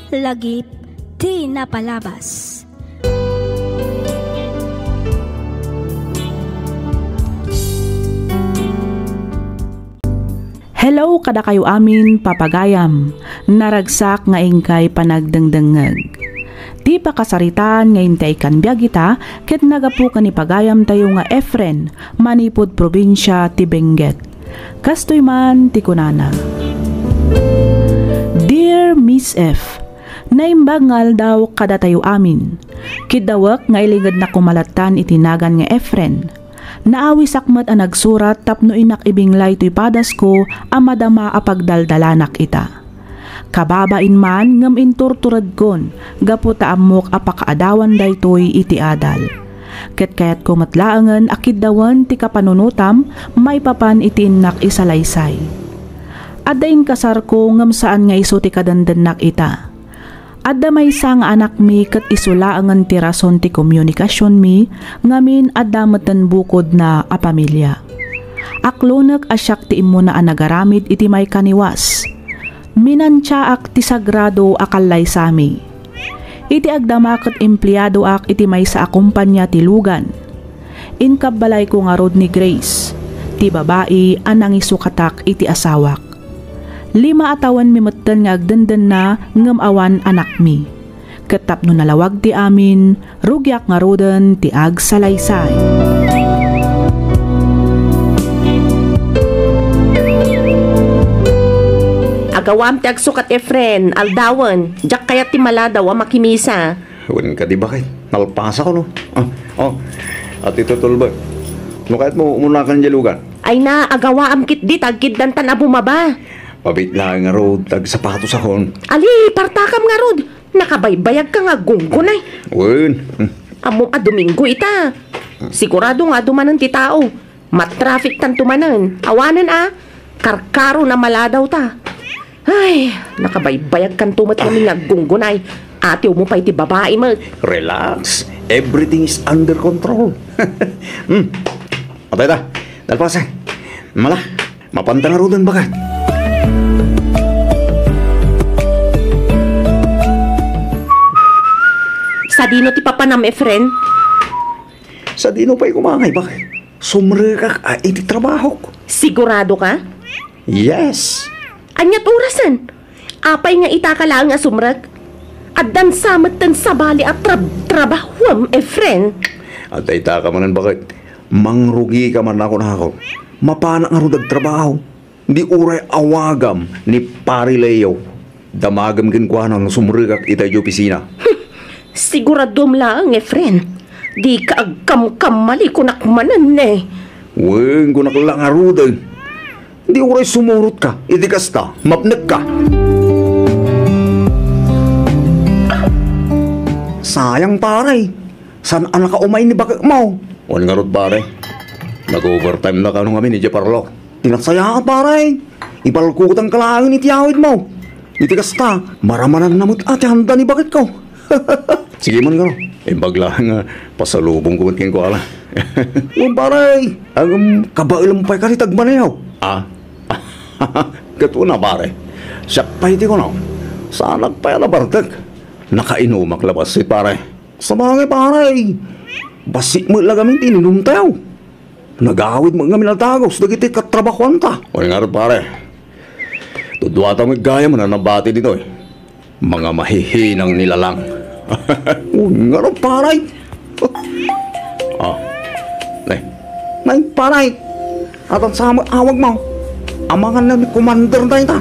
lagip ti napalabas. Hello kada kayo amin papagayam, naragsak nga ingkay panagdengdengeg. Di pa kasaritan ngayon tayo kan biyagita, ket nagapukan ni pagayam tayo nga Efren, manipod probinsya ti Benguet. Kastoy man ti kunana. Dear Miss F, naimbangal daw kada tayo amin. Kidawak nga iligad na kumalatan itinagan nga Efren. Naawi sakmat ang nagsurat tapno inak ibinglay to'y padas ko amadama apagdaldalanak ita. Kababain man ngam inturturad kon, gaputa amok apakaadawan daytoy iti adal. Ket kayat ko matlaangan akiddawan ti kapanunutam, may papan iti inak isalaysay. Adain kasar ko ngam saan nga iso ti kadandanak ita. Adda may sang anak mi ket isulaangan ti rason ti komunikasyon mi, ngamin adda meten bukod na a pamilya. Aklonek asyak ti imo na anagaramid iti may kaniwas. Minansyaak ti sagrado akalay sami. Iti agdamakot empleyado ak iti may sa akumpanya ti lugan. Inkabbalay ko nga rod ni Grace, ti babae anang isukatak iti asawak. 5 atawan mimetten nga agdenden na ngem awan anak mi. Ketap no nalawag ti amin, rugyak nga roden ti agsalaysay. Agawam ti agsukat Efren, aldawan, jak kaya ti maladaw a makimisa. Huwag ka di bakit? Nalpasa ko no? At ito tulba. No kahit mo umunakan dyan lugar? Ay na, agawaam kit di, tagkid dantan a bumaba. Pabit lang nga rod, tag sapatos akon. Ali, partakam nga rod, nakabaybayag ka nga gunggunay. Wen. Amo a Domingo ita. Sigurado nga dumanan ti tao. Matraffic tan tumanan. Awanan a, karkaro na maladaw ta. Ay, nakabaybayag kan tumat kami nga gunggunay. Ate mo pa iti babae mo. Relax. Everything is under control. Atay ta. Dalpasa. Mala. Mapanta nga rodan bagat. Sa dino ti papanam, Efren? Sa dino pa'y kumangay. Bakit? Sumrikak iti trabaho ko. Sigurado ka? Yes. Anyat orasan. Apay nga itakalaan nga sumrag. Addan samet tan sabali at trabahom, Efren. At ay taka manan bakit? Mangrugi ka man ako na ako. Mapana nga rudag trabaho. Di uray awagam ni Pari Leo. Damagam kinkwanan ng sumrigak itay di opisina. Siguradom lang, Efren. Di ka agkam-kamali kunakmanan eh. Weng kunak lang nga rudag. Di uray sumurot ka, itikas ta, mapnek ka. Sayang pare, saan anak ka umay ni bakit mo? Wala nga rod pare, nag-overtime na ka nung kami ni Jeparlo. Tinaksaya ka pare, ipalkutan ka lang ni tiyawid mo. Itikas ta, maramanan namot ati handa ni bakit ko. Sige man ka no, bagla nga pasalubong ko matking ko ala. Uy pare, ang kabailang pa'y kasi tagmanayaw. Gato na pare. Siyak pa hindi ko na. Saan nagpaya na bardag? Nakainumak labas si pare. Sa bagay pare. Basik mo lang kami tininum tayo. Nag-awid mo kami na tagos. Nagiti katrabakuan ta. O nga rin pare. Tudwata mo gaya mo na nabati dito eh. Mga mahihinang nilalang. O nga rin pare. Nay pare. At ang sama awag mo. Amangan na ni commander na ita.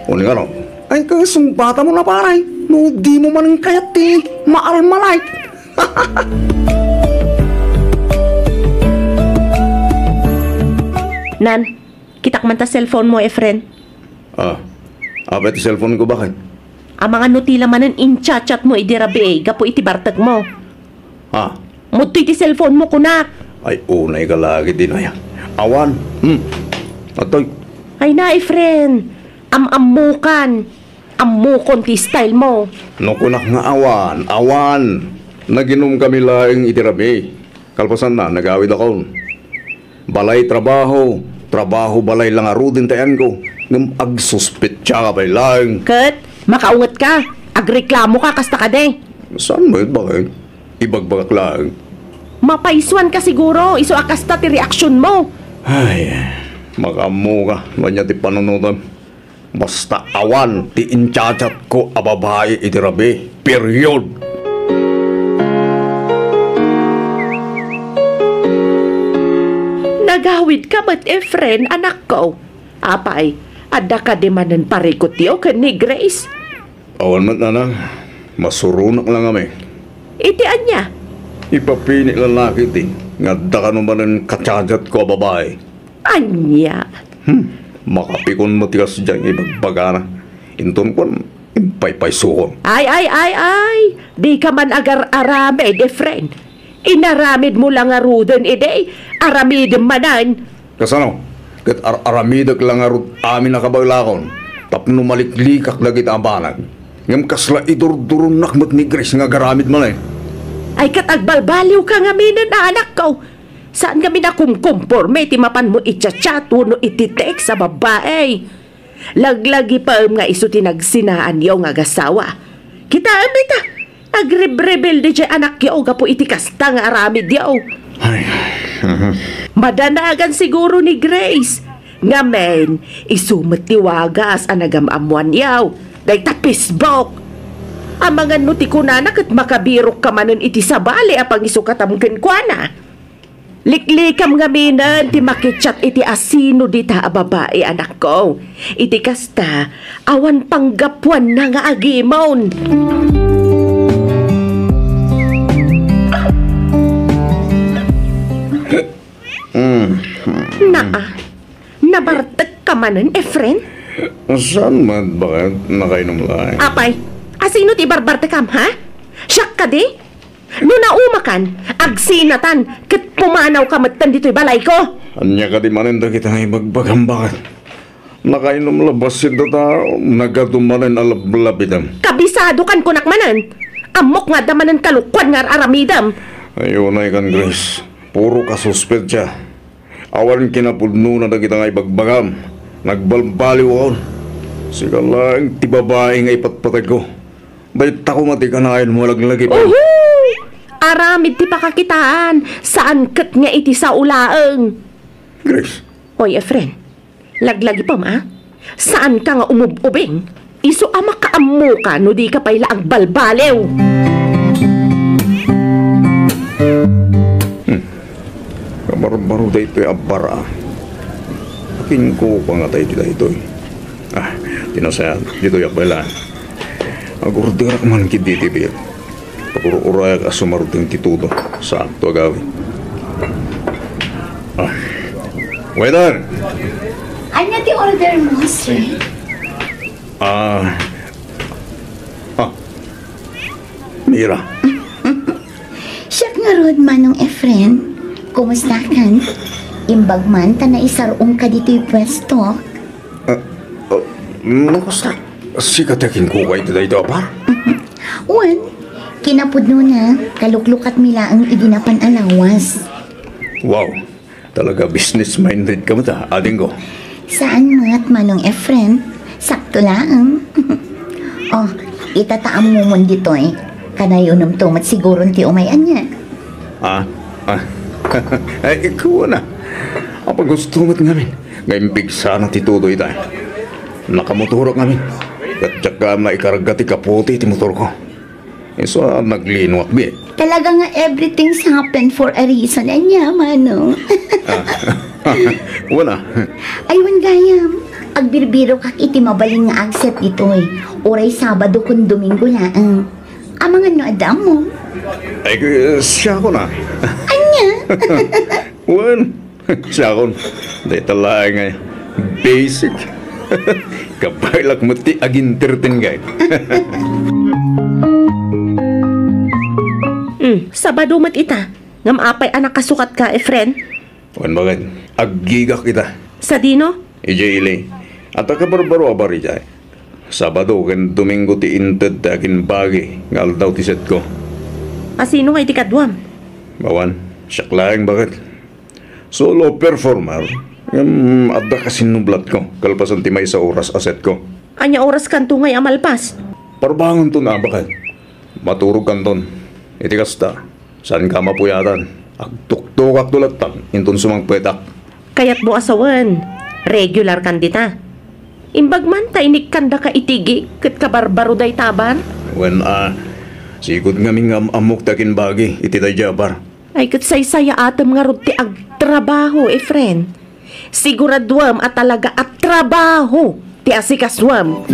O nga no? Ay kasong bata mo na paray. No, di mo man kayat ti maalmalay. Nan, kitak man ta cellphone mo, Efren. Abet ti cellphone ko bakit? Ang mga nutila manan in-chat mo idirabi gapo iti bartag mo. Muto iti cellphone mo kunak. Ay unay ka lagi din ay. Awan. Atoy. Ay na, Efren. Amukan. Amukon ti style mo. No kunak nga awan. Naginom kami laing itirabi. Kalpasan na, nag-awid ako. Balay trabaho balay lang arudin tayan ko. Ngam agsuspit siya ka pa'y laing. Kat, Makaungat ka. Agreklamo ka kasta ka de. Saan mo yun? Bakit? Ibagbagak lang. Mapaiswan ka siguro. Iso akasta ti reaksyon mo. Ay, makamu ka. Nanya ti panunutan. Basta awan ti inchachat ko a babae iti rabi. Period. Nagawid ka ba't Efren, anak ko? Apay, ada ka di manan parikot yo ka ni Grace. Awan mat na lang. Masurunak lang kami. Iti anya. Ipapini lalaki ti. Ngadda ka naman ang katsajat ko a babae. Anya. Makapikon mo tigas dyan ibagbagana. Inton ko, impay-pay sukon. Ay. Di ka man agar-aramid, Efren. Inaramid mo lang aruden ide. Aramid manan. Kasano? Kat aramidak lang arut amin na kabaglakon. Tapno maliklikak lagi tabanag. Ngam kasla idurduron nakmat ni Grace nga garamid man eh. Ay katagbalbaliw ka nga minan na anak ko. Saan kami na kumkumporme ti mapan mo itchat-chat no ititek sa babae. Laglagi pa nga iso tinagsinaan yaw nga gasawa. Kita ta. Agrebrebel di dyan anak yaw gapo itikasta nga aramid yaw. Ay. Madanagan siguro ni Grace. Nga men, isumat tiwagas ang nagamamuan yaw. Day tapisbok. Ang mga nutikunanak at makabirok ka manan iti sabali apang isukatamken kwa na. Liklikam nga minan, ti makitchat iti asino dita a babae anak ko. Iti kasta, awan panggapuan na nga agimon. Nabartag ka manan, Efren? Saan man bakit nakainom lang? Apay, asino ti barbartekam, ha? Siyak ka di? No naumakan, agsinatan, kat pumanaw ka matan dito'y balay ko. Anya ka di maninda kita nga ibagbagang bakit? Nakainom labas si tao, nagadumanin alablabidam. Kabisado kan kunak manan. Amok nga damanan kalukwan nga aramidam. Ayun na ikan Grace, puro ka suspect siya. Awan kinapudno na kita nga ibagbagam. Nagbalbaliw ako. Sige lang, ti babae nga ipatpatag ko. Ba't ako matikanayan mo laglagi pa? Aramid ti pakakitaan. Saan kat nga iti sa ulaang? Grace. Oy, Efren. Laglagi pa ma? Saan ka nga umububing? Iso ama kaamu ka no di ka payla ang balbalew. Kamar-maro da ito'y abara. Akin ko pa nga tayo dito ito'y. Tinasayan. Dito yak pala. Agurdirak man kiditibir. Pagururaya ka sumaruding titudo. Sakto agawin. Waiter! Ano ti order mo, sir? Mira. Siyak nga rod manong Efren. Kumusta kan? Imbag man ta na isarong ka dito'y pwesto. Nakusta? Sikatakin ko kayo dito apar? Wan, kinapudno na. Kalukluk at mila ang idinapan alawas. Wow. Talaga business-minded ka mo ta, ading ko. Saan mat manong Efren? Sakto lang. Oh, itataam mo mo dito'y. Kanayo nam tumat siguro ti umayan niya. Ay, ikaw na. Ang gusto mo't ngamin. Ngayon bigsa na titudoy tayo. Nakamotorok ngamin. At tsaka na ikaragati kaputi ti motor ko. So, naglinwak bi. Talaga nga everything's happen for a reason. Anya, manong. Wala. Aywan gayam. Agbirbiro kak iti mabaling nga accept ito'y. Oray Sabado kung Domingo laang. Amangan no adam mo. Ay, siya ko na. Anya? Wan. Siya ko. Dahil talaga nga. Basic. Kapailak mo ti agintertin gay. Sabado mat ita. Ngam apay anak kasukat ka, Efren. Wan bagay. Aggigak kita. Sa dino? Ijay At akabarbaro abari jay. Sabado ken Domingo ti inted akin bagi ngal daw ti set ko. Asino nga iti kadwam? Bawan, siyak laeng bakit? Solo performer. Adda kasi nublat ko. Kalpasan ti may sa oras aset ko. Anya oras kanto ngay amalpas. Parbangon to na bakit? Maturog kanton. Iti kasta, saan ka mapuyatan? Agtuktok tulatan, intun sumang petak. Kayat mo asawan, regular kandita. Imbag man tainik kanda ka itigi, kat kabarbaro day tabar. When sikot ngaming amok takin bagi, iti day jabar. Ay kat say-saya atam nga ruti ag trabaho, friend. Siguradwam at talaga at trabaho, ti asikaswam.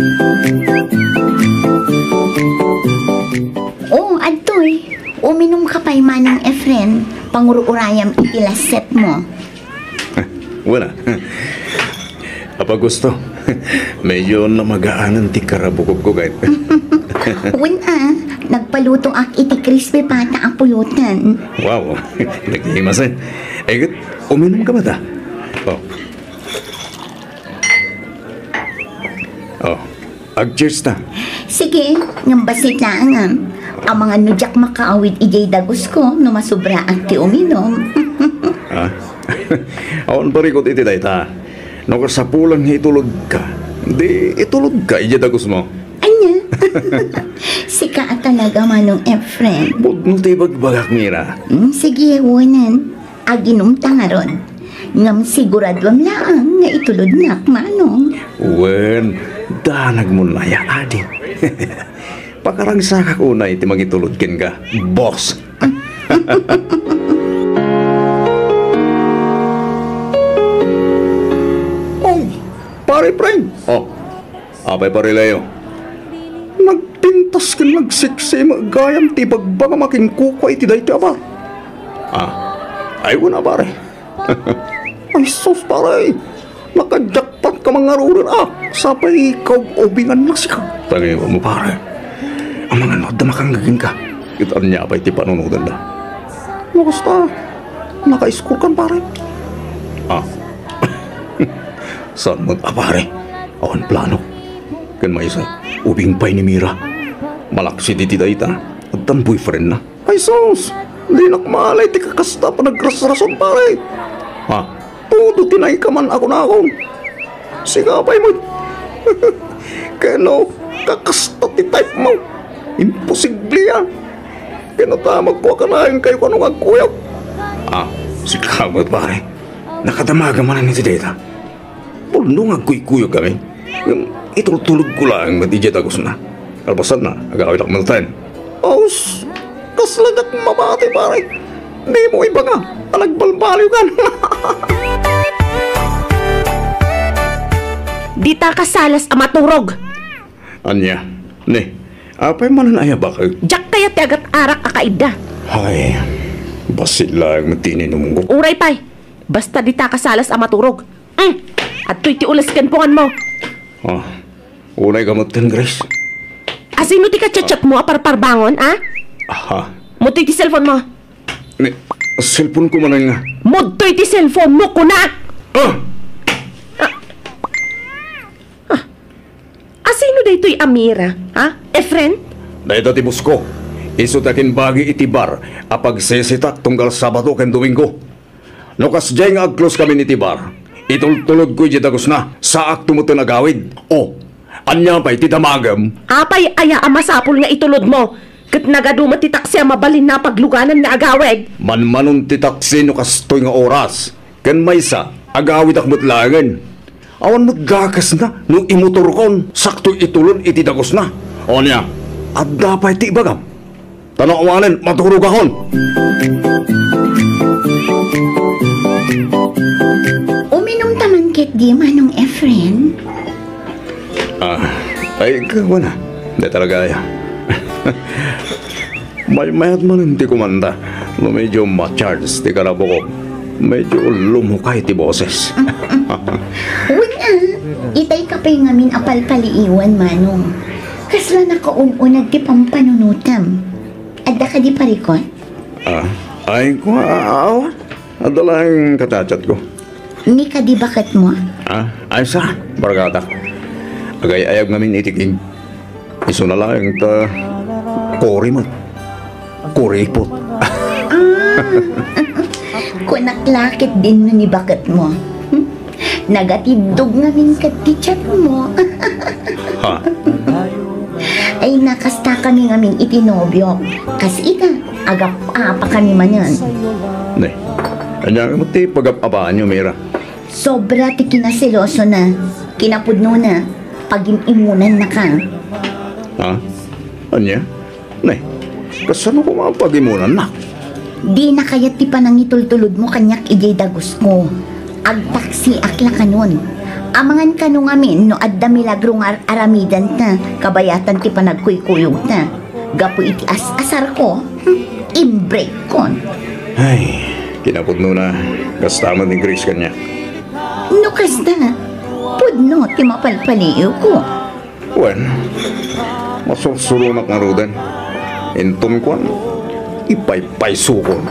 Oh, adtoy. Uminom ka pa'y manong Efren. Pangururayam itilaset mo. Wala. Apa gusto? Medyo namagaanan ti karabukog ko kahit. Nagpaluto ak iti crispy pata ang pulutan. Wow, naghihimas eh. Eh, uminom ka ba ta? Ag-cheers ta. Sige, ngambasit lang. Ang mga nudyak makaawit ijay dagos ko no masubra ang ti uminom. Awan parikot iti day ta. No kasapulan itulog ka. Di itulog ka, ijay dagos mo. Anya? Sika at talaga manong Efren. Budno ti bagbagak mira. Sige, wanan. Aginom ta nga ron. Ngam siguradwam lang nga itulod nak manong. Wen, danag mo na ya, adi. Pakarang sakak unay ti magitulod ken ka, boss. Oh, pare friend. Apay pare Leo. Nagpintas ken nagsiksi magayam ti bagbaga makin kuko iti day ti aba. Ay wala pare. Ay sus pare. Nakajakpat ka mga ruran sapay ikaw obingan na siya. Tagay mo pare. Ang mga nod na makanggagin ka. Itaan niya pa iti panunudan na. Basta, naka-score kan pare. Saan mo pare? Awan plano. Kan may isa, ubing pa'y ni Mira. Malaksi di tita at ang boyfriend na. Ay sus, di nakmalay ti kakasta pa nagras-rason pare. Todo tinay ka man ako na ako. Sigapay mo. Kano, kakasta ti type mo. Imposible yan. Kinatamag po ka na kayo kung anong agkuyog. Sikamot pare. Nakadamaga man na ni Tideta. Pulno agkuy-kuyog kami. Itulog ko lang matijit agos na. Albasan na, agawit ako malatayin. Kaslagat mabati pare. Di mo iba nga. Nagbalbaliw ka. Dita kasalas amaturog. Anya, ne, apay manan aya ba kayo? Jak kaya ti agat arak akaida. Ay, basit lang matinin mo. Uray pay, basta dita kasalas amaturog. At to'y ti ulas kanpungan mo. Unay gamot ten, Grace. Asino ti kachat-chat mo aparparbangon, Mutoy ti cellphone mo. Ne, cellphone ko man nga. Mutoy ti cellphone mo kunak. Asino daytoy Amira, Efren? Dahito ti busko. Isutakin bagi iti bar apag sesitak tunggal Sabado ken Domingo. No kasjay nga agclose kami ni ti bar. Itultulod ko dagos na saak tumuto nagawid. Anya pa'y ti damagam. Apay aya amasapol nga itulod mo. Kat nagaduma ti taksi mabalin na pagluganan nga agawid. Manmanon ti taksi no kastoy nga oras. Ken maysa agawid akmot langan. Awan magakas na no imutor kon sakto itulon iti dagos na. O niya, at dapat ti ibagam. Tanong awanan, maturog akon. Uminom taman ket di manong Efren. Ay ikaw na. Hindi talaga ya. Mayat man hindi kumanda. No medyo ma-charge ti karabo ko. Medyo lumukay ti boses. Wala, itay ka pa'y ngamin apal-paliiwan manong. Kasla nakaununag ti pampanunutam. Adda ka di parikot? Ay ko awan. Adala yung katachat ko. Ni ka di bakat mo? Ay sa, bargata. Agay ayag ngamin itiging. Iso na lang ta kori man. Kuripot. Kunaklakit din na ni bakat mo. Nagatidog ngamin ka ti chat mo. Ha? Ay nakasta kami ngaming itinobyo. Kas ita, agap pa kami manan. Ne. Anya mo ti pagapapaan nyo, Mira. Sobra ti kinasiloso na. Kinapudno na. Pag-imunan na ka. Ha? Anya? Ne. Kasano ko mapagimunan na? Di na kayat ti panangitultulod mo kanyak ijay dagos mo. Agtaksi akla kanon. Amangan kanong amin no adda milagro nga aramidan na kabayatan ti panagkuykuyog na. Gapo iti asar ko. Imbreak kon. Ay, kinapudno na. Kastaman ni Grace kanya. No kasta. Pudno ti mapalpaliyo ko. Wen, masusurunak nga rodan. Inton ko, ipay-pay sukon.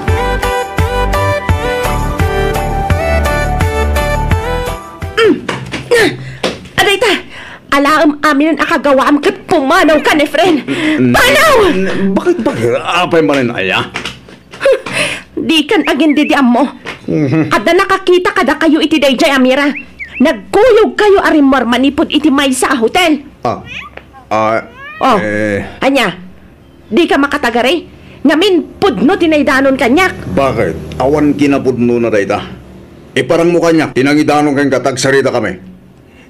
Aday ta! Alaam amin ang akagawaam kat pumanaw ka ni friend! Panaw! Bakit? Apay man rin aya? Di kan agin didiam mo. Ada nakakita kada kayo iti dayjay Amira. Nagkuyog kayo arimor manipod iti may sa hotel. Oh, anya, di ka makatagari? Ngamin pudno tinaydanon kanyak. Bakit? Awan kinapudno na dayta. Parang mukha niya, tinangidanon kang katagsarita kami.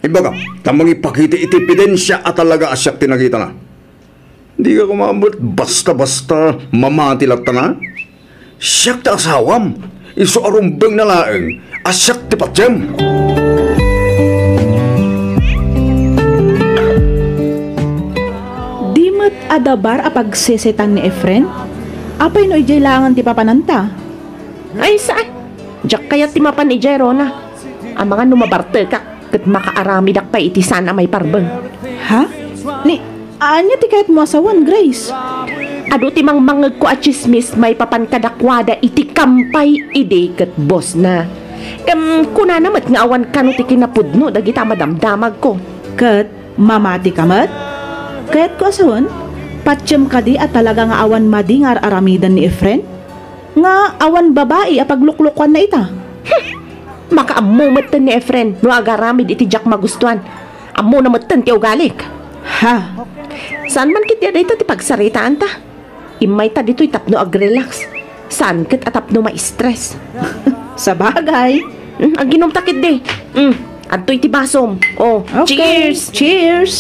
Ibaga, tamang ipakita iti ebidensya at talaga asyak tinagita na. Di ka kumabot, basta-basta mamatilat na. Siyak ta asawam, iso arumbeng na laeng, asyak ti patyem. Di mat adabar apagsesetan ni Efren? Apay no ijay langan ti papananta? Ay saan? Diyak kaya timapan ni Jerona. Ang mga numabarte ka, kat makaarami dak pa iti sana may parbeng. Ha? Ni, anya ti kahit mo asawan, Grace? Ado timang mangag ko at chismis may papankadakwada iti kampay ide kat boss na. Kuna namat nga awan kano ti kinapudno dagita madamdamag ko. Kat, mamati ka mat? Kahit ko asawan, patsyem ka di at talaga nga awan madingar aramidan ni Efren? Nga awan babae apagluklukan na ita. Makaamumatan ni Efren no agaramid iti Jack magustuhan. Amo na matan ti ugalik. Ha? Saan man kiti dito ti pagsaritaan ta? Imay ta dito'y tapno ag-relax. Saan kit atapno ma-stress? Sa bagay. Ang ginomtakit di. Adto'y ti basom. Oh, Okay. cheers! Cheers!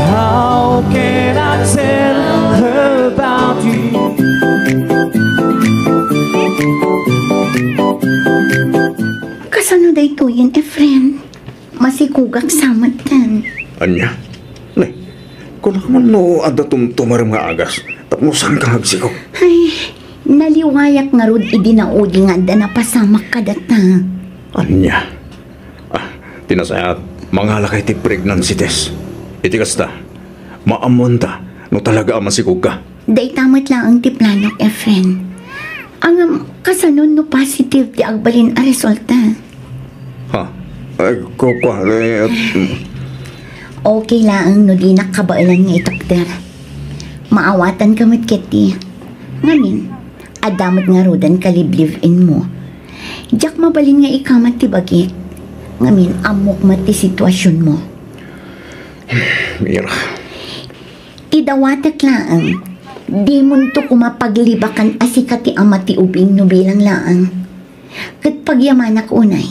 How can I tell her about you? Kasano day to yun, Efren? Masikugak samatan. Anya? Ne, kung naman no adatum tumarim nga agas, tapos saan ka hagsiko? Ay, naliwayak nga rod idinaudi nga da napasamak ka data. Anya? Tinasayat, mga lakay ti pregnancy test. Iti kasta, maamonta, no talaga ang masikog ka. Day tamat lang ang tiplanok, Efren. Ang kasanon no positive ti agbalin a resulta. Ha? Ay, kukwa, Okay lang no di nakabailan nga itakder. Maawatan kamit kiti. Ngamin, adamot nga rodan kaliblive-in mo. Diyak mabalin nga ikamat ti bagik. Ngamin, amok mati sitwasyon mo. Mira. Idawatak laang. Di mo to kumapaglibakan asikati amati ubing no bilang laang. Kat pagyamanak unay,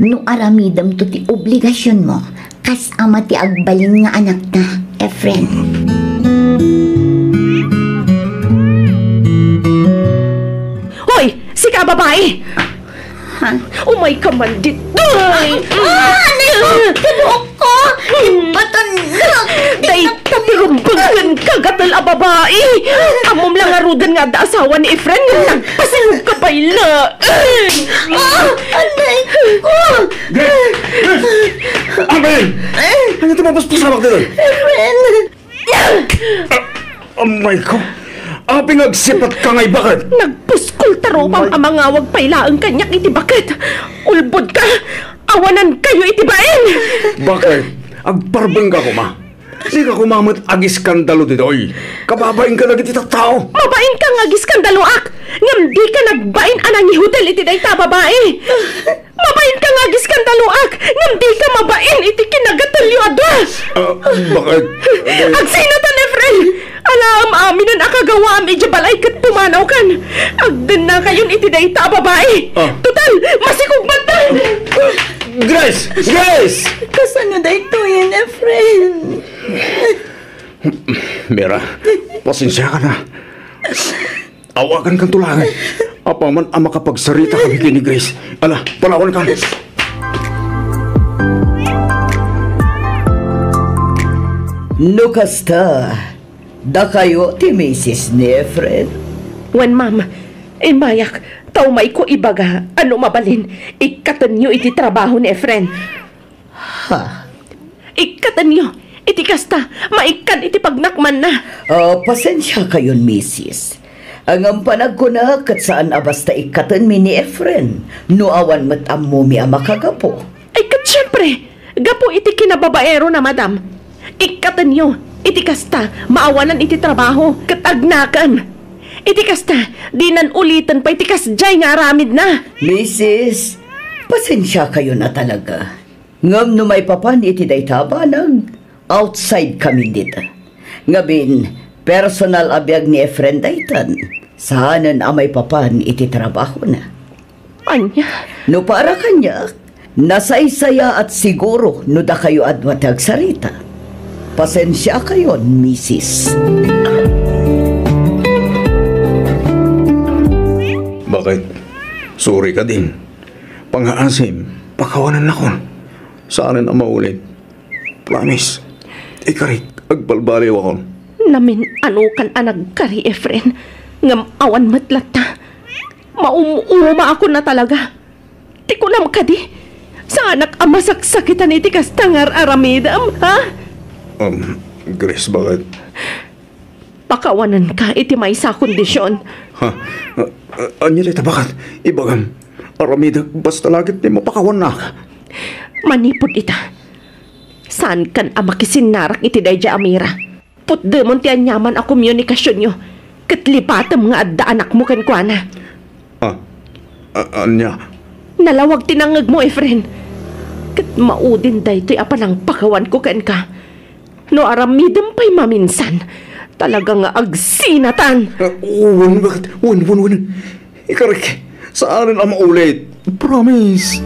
no aramidam to ti obligasyon mo, kas amati agbalin nga anak na, Efren. Hoy! Sika babae! Ha? Umay ka man dit! Ay! Tibuok ko! Ipatanag! Day tapirumbagan kagatal a babae! Amom lang arudan nga da asawa ni Efren nga nagpasilog ka bayla! Anay ko! Amen! Ano tumapos po sa dito? Efren! Amay ko! Pinagsipat ka nga'y bakit? Nagpuskol taropang amangawag pailaang kanyak iti bakit! Ulbod ka! Awanan kayo itibain! Bakit? Agparbeng ka ko, ma. Di ka kumamot agis skandalo dito, oy. Kababain ka lagi tita tao. Mabain ka nga giskandaluak. Ngam di ka nagbain anang hotel iti dayta babae. Mabain ka nga giskandaluak. Ngam di ka mabain iti kinagatalyo ada. Bakit? Agsinatan, Efren. Alam amin ang akagawa iti balay kat pumanaw kan. Agdan na kayon iti dayta babae. Total, masikugman ta. Grace! Grace! Kasano dayto yan, Efren? Mira, pasensya ka na. Awagan kang tulangan. Apaman ang makapagsarita kami kini Grace. Ala, palawan ka. No kasta, da kayo ti Mrs. ni Efren. Wan ma'am, mayak, taumay ko ibaga, ano mabalin, ikatan nyo iti trabaho ni Efren. Ha? Ikatan nyo, iti kasta, maikan iti pagnakman na. Pasensya kayon, Mrs. Ang panag ko na kat saan abasta ikatan mi ni Efren, no awan mat ammo mi amakagapo. Ay kat syempre, gapo iti kinababaero na madam. Ikatan nyo, iti kasta, maawanan iti trabaho, kat agnakan. Iti kasta, di nan ulitan pa iti kasjay nga aramid na. Mrs., pasensya kayo na talaga. Ngam no may papan iti daytaba outside kami dito. Ngabin, personal abiyag ni Efren daytan. Saanan amay papan iti trabaho na. Anya? No para kanya, nasaysaya at siguro no da kayo adwatag sarita. Pasensya kayo, Mrs. Bakit? Sorry ka din. Pangaasim, pakawanan ako. Saanan ang maulit? Promise. Ikarit, agbalbaliw ako. Namin ano kan anag kari Efren. Ngam awan matlata. Maumuuma ako na talaga. Di ko nam kadi. Sa anak amasaksakitan iti kastangar aramidam, ha? Grace, bakit? Pakawanan ka iti may sa kondisyon. Ha? Anya dito, bakit? Ibagam, aramida, basta lagit ni mapakawan na. Manipod ita. Saan kan amakisinarak iti dayja Amira? Putdemon ti anyaman a komunikasyon nyo. Katlipatam nga adda anak mo kan kuana. Anya? Nalawag tinangag mo, Efren. Kat maudin day to'y apanang pakawan ko kan ka. No aramidam pa'y maminsan. Talaga nga agsinatan. Bakit? Wan. Ikarik, saan ang maulit? Promise.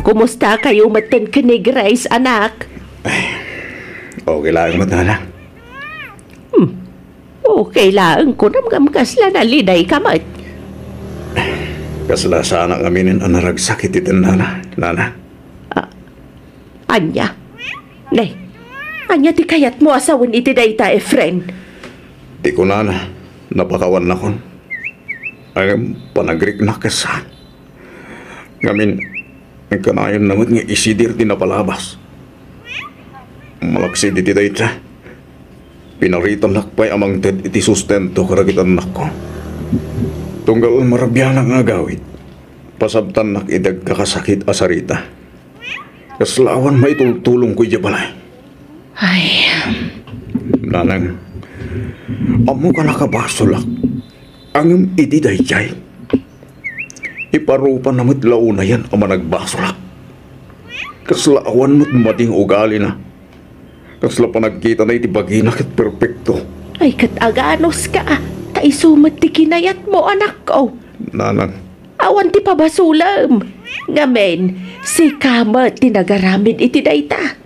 Kumusta kayo matan ka ni Grace, anak? Okay lang matala. Okay lang ko namgam kasla na liday kamat. Kasla sana kaminin ang naragsakit itin nana. Anya? Nay, anya ti kayat mo asawan iti dayta, Efren? Di ko napakawan na kon. Ang panagrik na kasan. Ngamin, ang kanayon naman nga isidir di napalabas. Malaksid iti dayta. Pinaritan nakpay amang ted iti sustento karagitan nako. Tunggal marabyan ang agawit. Pasabtan nak idag kakasakit asarita. Kaslawan maitultulong ko balay. Ay. Nanang, amo ka nakabasolak. Ang iti dayjay. Iparupan na mo't launa yan ang managbasolak. Kaslawan mo't mating ugali na. Kasla pa nagkita na iti baginak at perpekto. Ay kataganos ka. Kaisumat ti kinayat mo, anak ko. Nanang. Awan ti pabasulam. Ngamen, si Kama tinagaramid iti dayta.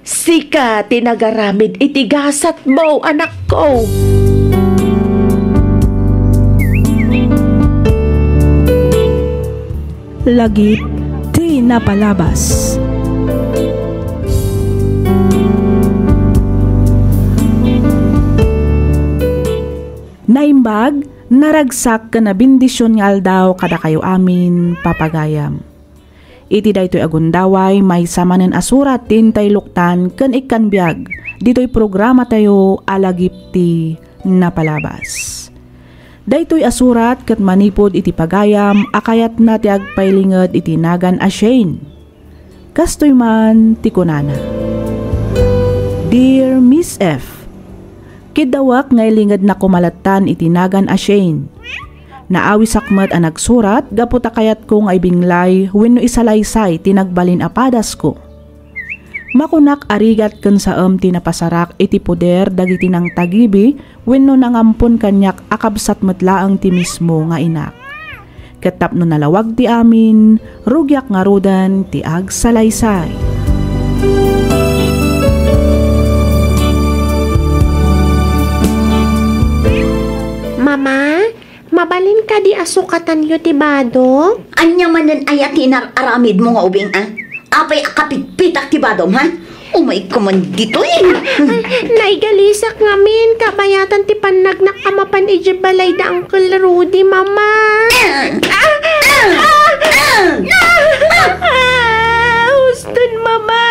Sika tinagaramid iti gasat mo, anak ko. Lagip ti napalabas. Naimbag, naragsak ka na bindisyon nga aldaw kada kayo amin papagayam. Iti daytoy agundaway may samanen asurat tintay luktan ken ikanbiag. Ditoy programa tayo alagip ti napalabas. Daytoy asurat ket manipod iti pagayam akayat na ti agpailinged iti nagan a Shane. Kastoy man ti kunana. Dear Miss F, kidawak ngay lingad na kumalatan itinagan a Shane. Naawi sakmat a nagsurat, gaputa kayat kong ay binglay, wenno isalaysay tinagbalin apadas ko. Makunak arigat kan sa ti napasarak iti poder dagiti nang tagibi, wenno nangampon kanyak akabsat metlaang ti mismo nga inak. Katapno nalawag ti amin, rugyak nga rudan ti agsalaysay. Mama, mabalin ka di asukatan yu ti bado? Anya manan ay aramid mo nga ubing, ah? Apay akapitpitak ti badom, ha? Umay ko man dito, eh. Naigalisak ngamin, kabayatan ti panagnak kamapan ijibalay da Uncle Rudy, Mama. Huston, Mama.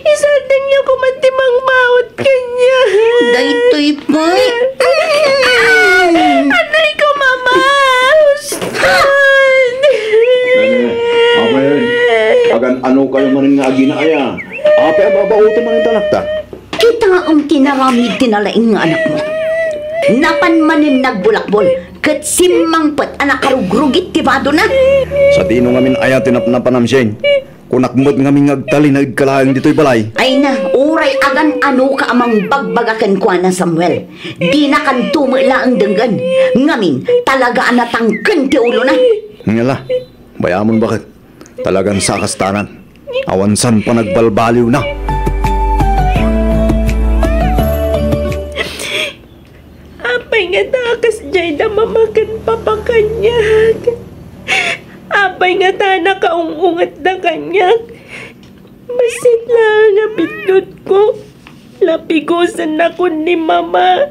Isaldan niyo kumantimang maot kanya. Daytoy po. Anay ko, Mama. Huston. Agan ano kayo manin nga agina aya? Ape babautin manin talakta. Kita nga ang tinaramid tinalaing nga anak mo. Napan manin nagbulakbol. Kat simangpat anak karugrugit tibado na. Sa dino ngamin aya tinapnapan am Shane. Kunakmod ngamin ngagtali nagkalahang dito'y balay. Ay na, uray agan ano ka amang bagbagakan kwa na Samuel. Di na kan tumula ang denggan. Ngamin, talaga anatangkan ti ulo na. Ngala, bayamon bakit? Talagang sakastanan. Awansan pa nagbalbaliw na. Apay nga takas jay na mamakan papakanyak. Apay nga ta nakaungungat na kanyak. Basit lang nga bindot ko. Lapigusan na ko ni Mama.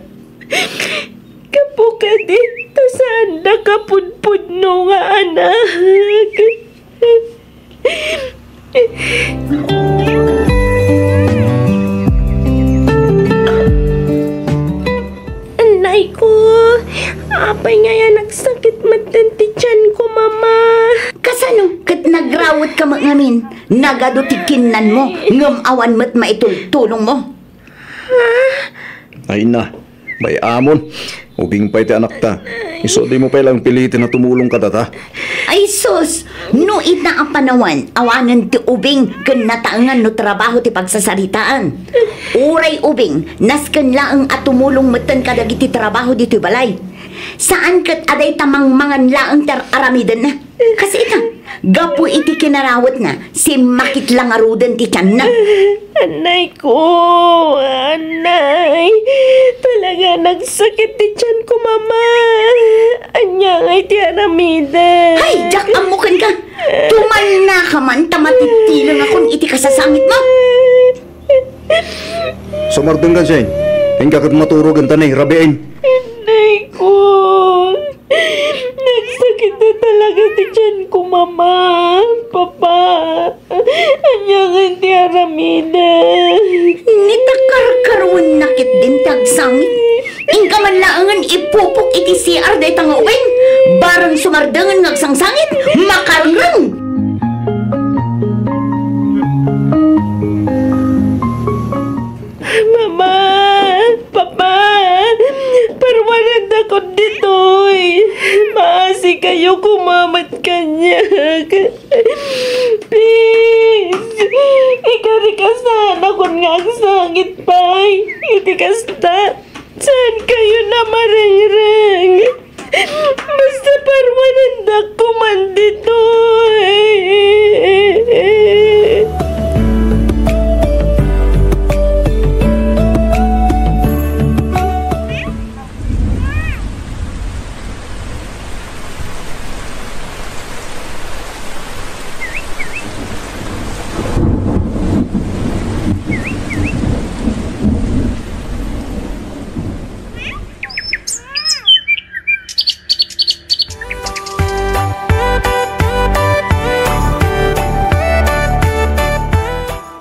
Kapuka dito saan nakapudpud no nga anak. Anay ko, apay nga yan nagsakit matenti tiyan ko, Mama. Kasano, kat nagrawat ka ngamin, nagadutikinan mo, ngam awan mat maitultulong mo. Ay na, bayamon. Ubing pa iti anak ta. Iso di mo pa ilang pilitin na tumulong ka data. Ay sus, no ita ang panawan, awanan ti ubing kan nataangan no trabaho ti pagsasaritaan. Uray ubing, naskan laang at tumulong matan kadagiti trabaho dito balay. Saan kat aday tamang mangan laang aramidan na? Kasi ita, gapo iti kinarawat na, si makit lang arudan ti tiyan na. Anay ko, anay. Talaga nagsakit ti tiyan ko, Mama. Anya ngay ti aramida. Hay, Jack, amukan ka. Tumal na ka man, tamatitilang akong iti kasasangit mo. Sumardeng ka, Shane. Hingga kat maturog ang tanay, rabiin. Anay ko. Nagsakit na talaga ti tiyan ko, Mama. Papa. Anya ngay ti aramida. Nitakarkarwan nakit din tagsangit. Ingka man laangan ipupok iti CR day tangawin. Barang sumardangan ngagsangsangit, makarangrang. Mama, Papa, parwanan ako dito'y. Maasi kayo kumamat kanyak. Please, ikarikasan ako nga ang sangit pa'y. Itikasta, saan kayo na marirang? Basta parwanan ako man dito'y.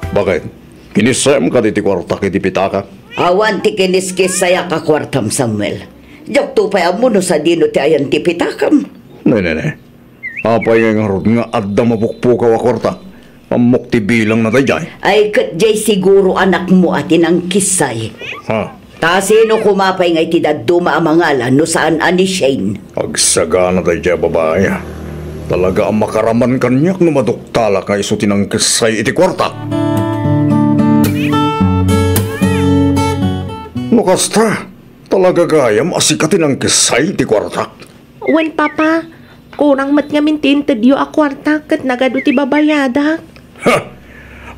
Bakit? Kinisem ka diti kwarta kiti pitaka? Awan ti kiniskis saya ka kwartam Samuel. Jok to pa mo no sa dino ti ayan ti pitakam. Ne. Apay nga nga rod nga adda mapukpukaw a kwarta. Amok ti bilang na tayo. Ay katjay siguro anak mo atin ang kisay. Ha? Ta sino kumapay nga itidad duma ang mangalan no saan ani Shane. Agsaga na tayo babae. Talaga ang makaraman kanyak no maduktala nga iso tinangkisay iti kwarta. No kasta, talaga gayam asikatin ang kisay iti kwarta. Wen, Papa, kurang mat nga mintintid yu a kwarta kat nagado ti babayada. Ha!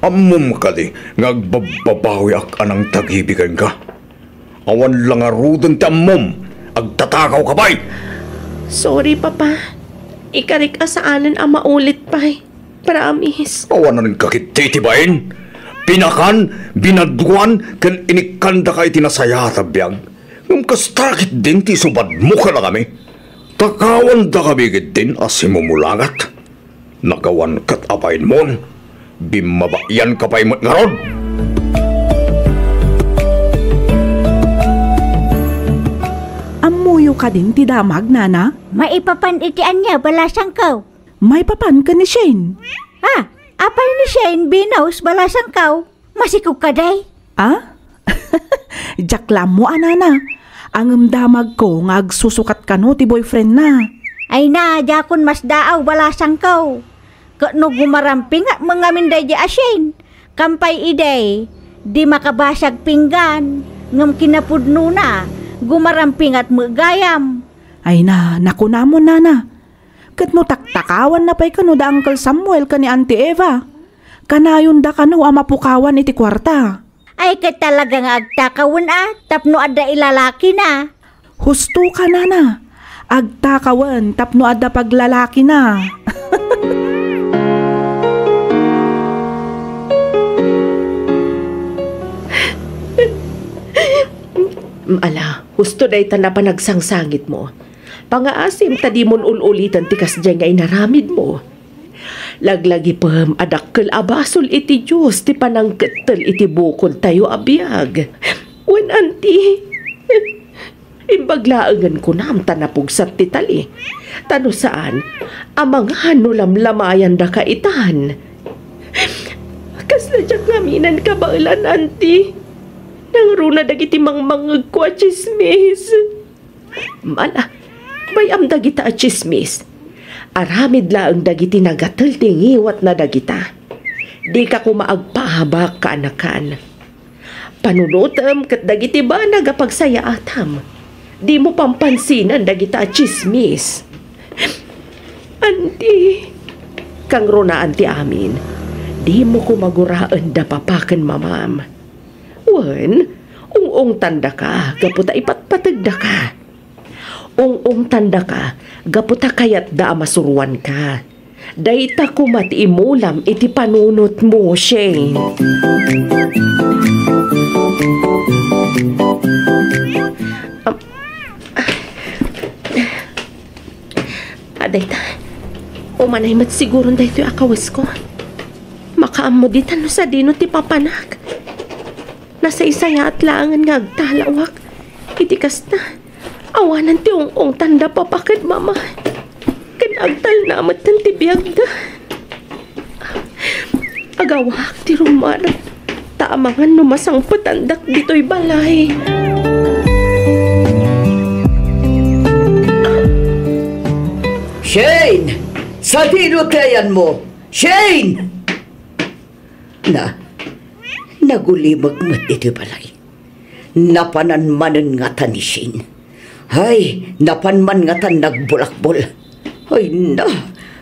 Amom ka di, ngagbababawi ak anang tag-ibigan ka. Awan lang arudan ti amom, agtatakaw ka ba'y? Sorry, Papa. Ikarik asaanan ang maulit pa'y. Promise. Awan na rin kakititibain. Pinakan, binadguan, kan inikanda ka itinasaya tabiyag. Ngam kastakit din ti subad mo ka na kami. Takawan da kabigit din asimumulagat. Nagawan kat apain mon. Bimabayan ka pa'y ngaron. Amuyo ka din ti damag, nana? Maipapan itian niya balasang kaw. May papan ka ni Shane. Apay ni Shane binaus balasang kaw. Masikog ka day. Jaklam mo, anana. Ang damag ko nga agsusukat ka no ti boyfriend na. Ay na, jakon mas daaw balasang kaw. Kano gumaramping at mga minday di Shane. Kampay iday, di makabasag pinggan. Ngam kinapudno na, gumaramping at magayam. Ay na, naku namon, nana. Kat mo taktakawan na pa'y kano da Uncle Samuel ka ni Auntie Eva. Kanayon da kano amapukawan iti kwarta. Ay ka talagang agtakawan tapno adda ilalaki na. Husto ka, nana. Agtakawan tapno adda paglalaki na. Ala, husto day ta na panagsangsangit mo. Pangaasim tadi mon ululitan tikas dyan nga inaramid mo. Laglagi pam adakkel abasol iti Diyos ti panangketel iti bukod tayo abiyag. Wen anti, imbaglaangan ko na tanapugsat ti tali. Tano saan, amang hanulam lamayan da kaitan. Kasla dyan ngaminan ka bailan anti. Nang runa dagiti mangmangag ko a chismis. Mala, bayam dagita a chismis. Aramid laang dagiti nagatel tingiwat na dagita. Di ka kumaagpahabak ka anakan. Panunutam kat dagiti ba nagapagsaya atam. Di mo pampansinan dagita a chismis. Anti, kang runa anti amin. Di mo kumaguraan da papaken mamam. Wen, ung tanda ka, gaputa ipatpatagda ka. Ung tanda ka, gaputa kayat da masuruan ka. Dayta kumat imulam iti panunot mo, Shane. Dayta, umanay mat siguro dayto akawas ko. Makaam mo di tano sa dino ti papanak. Nasa isaya at laangan nga agtalawak. Iti kasta, awanan ti ung tanda papakit mama. Kan agtal namat ng tibiyag da. Agawak ti rumara. Taamangan numasang patandak dito'y balay. Shane! Sa dino kayan mo? Shane! Nagulimag mat iti balay. Napananmanan nga tan ni Shane. Ay, napanman nga tan nagbulakbol. Ay na,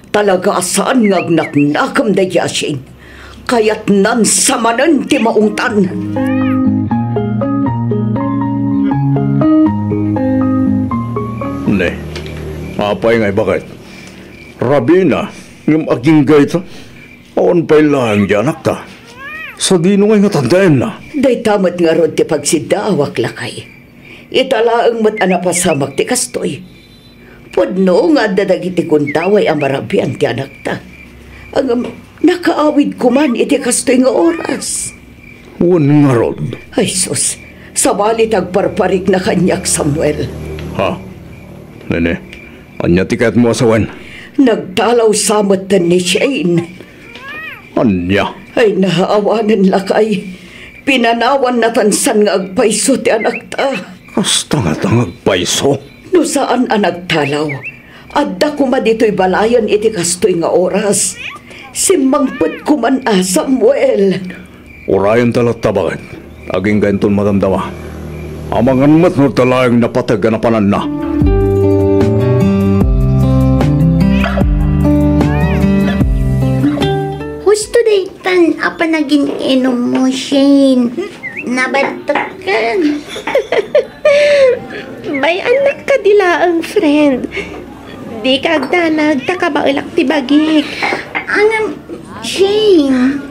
talaga saan ngagnaknakam da ya Shane. Kaya't nan samanan ti maungtan. Ne, apay ngay bakit? Rabina, ngam aging gayta. Awan pa'y lang di anak ta. Sa dino ngay nga tandayan na. Day tamat nga rod ti pagsidawak lakay. Italaang mat anapasamak ti kastoy. Pudno nga dadagiti kuntaway ang marabian ti anak ta. Ang nakaawid kuman iti kastoy nga oras. Wan nga rod. Ay sus, sabali tagparparik na kanyak Samuel. Ha? Nene, anya tikat mo asawan? Nagtalaw samot ni Shane. Anya? Ay nahaawanan lakay. Pinanawan na tansan nga agpaiso ti anak ta. Kasta nga tangag paiso. No saan anak talaw? Adda kuma dito'y balayan iti kastoy nga oras. Simmangpet kuman Samuel. Urayan talat tabakan. Aging ganton madamdama. Amangan mat no talayang napataganapanan na. Gusto daytan apa naging inom mo, Shane? Nabatok ka. May anak ka dila ang friend. Di ka agdanag, takabailak ti bagik. Anam, Shane?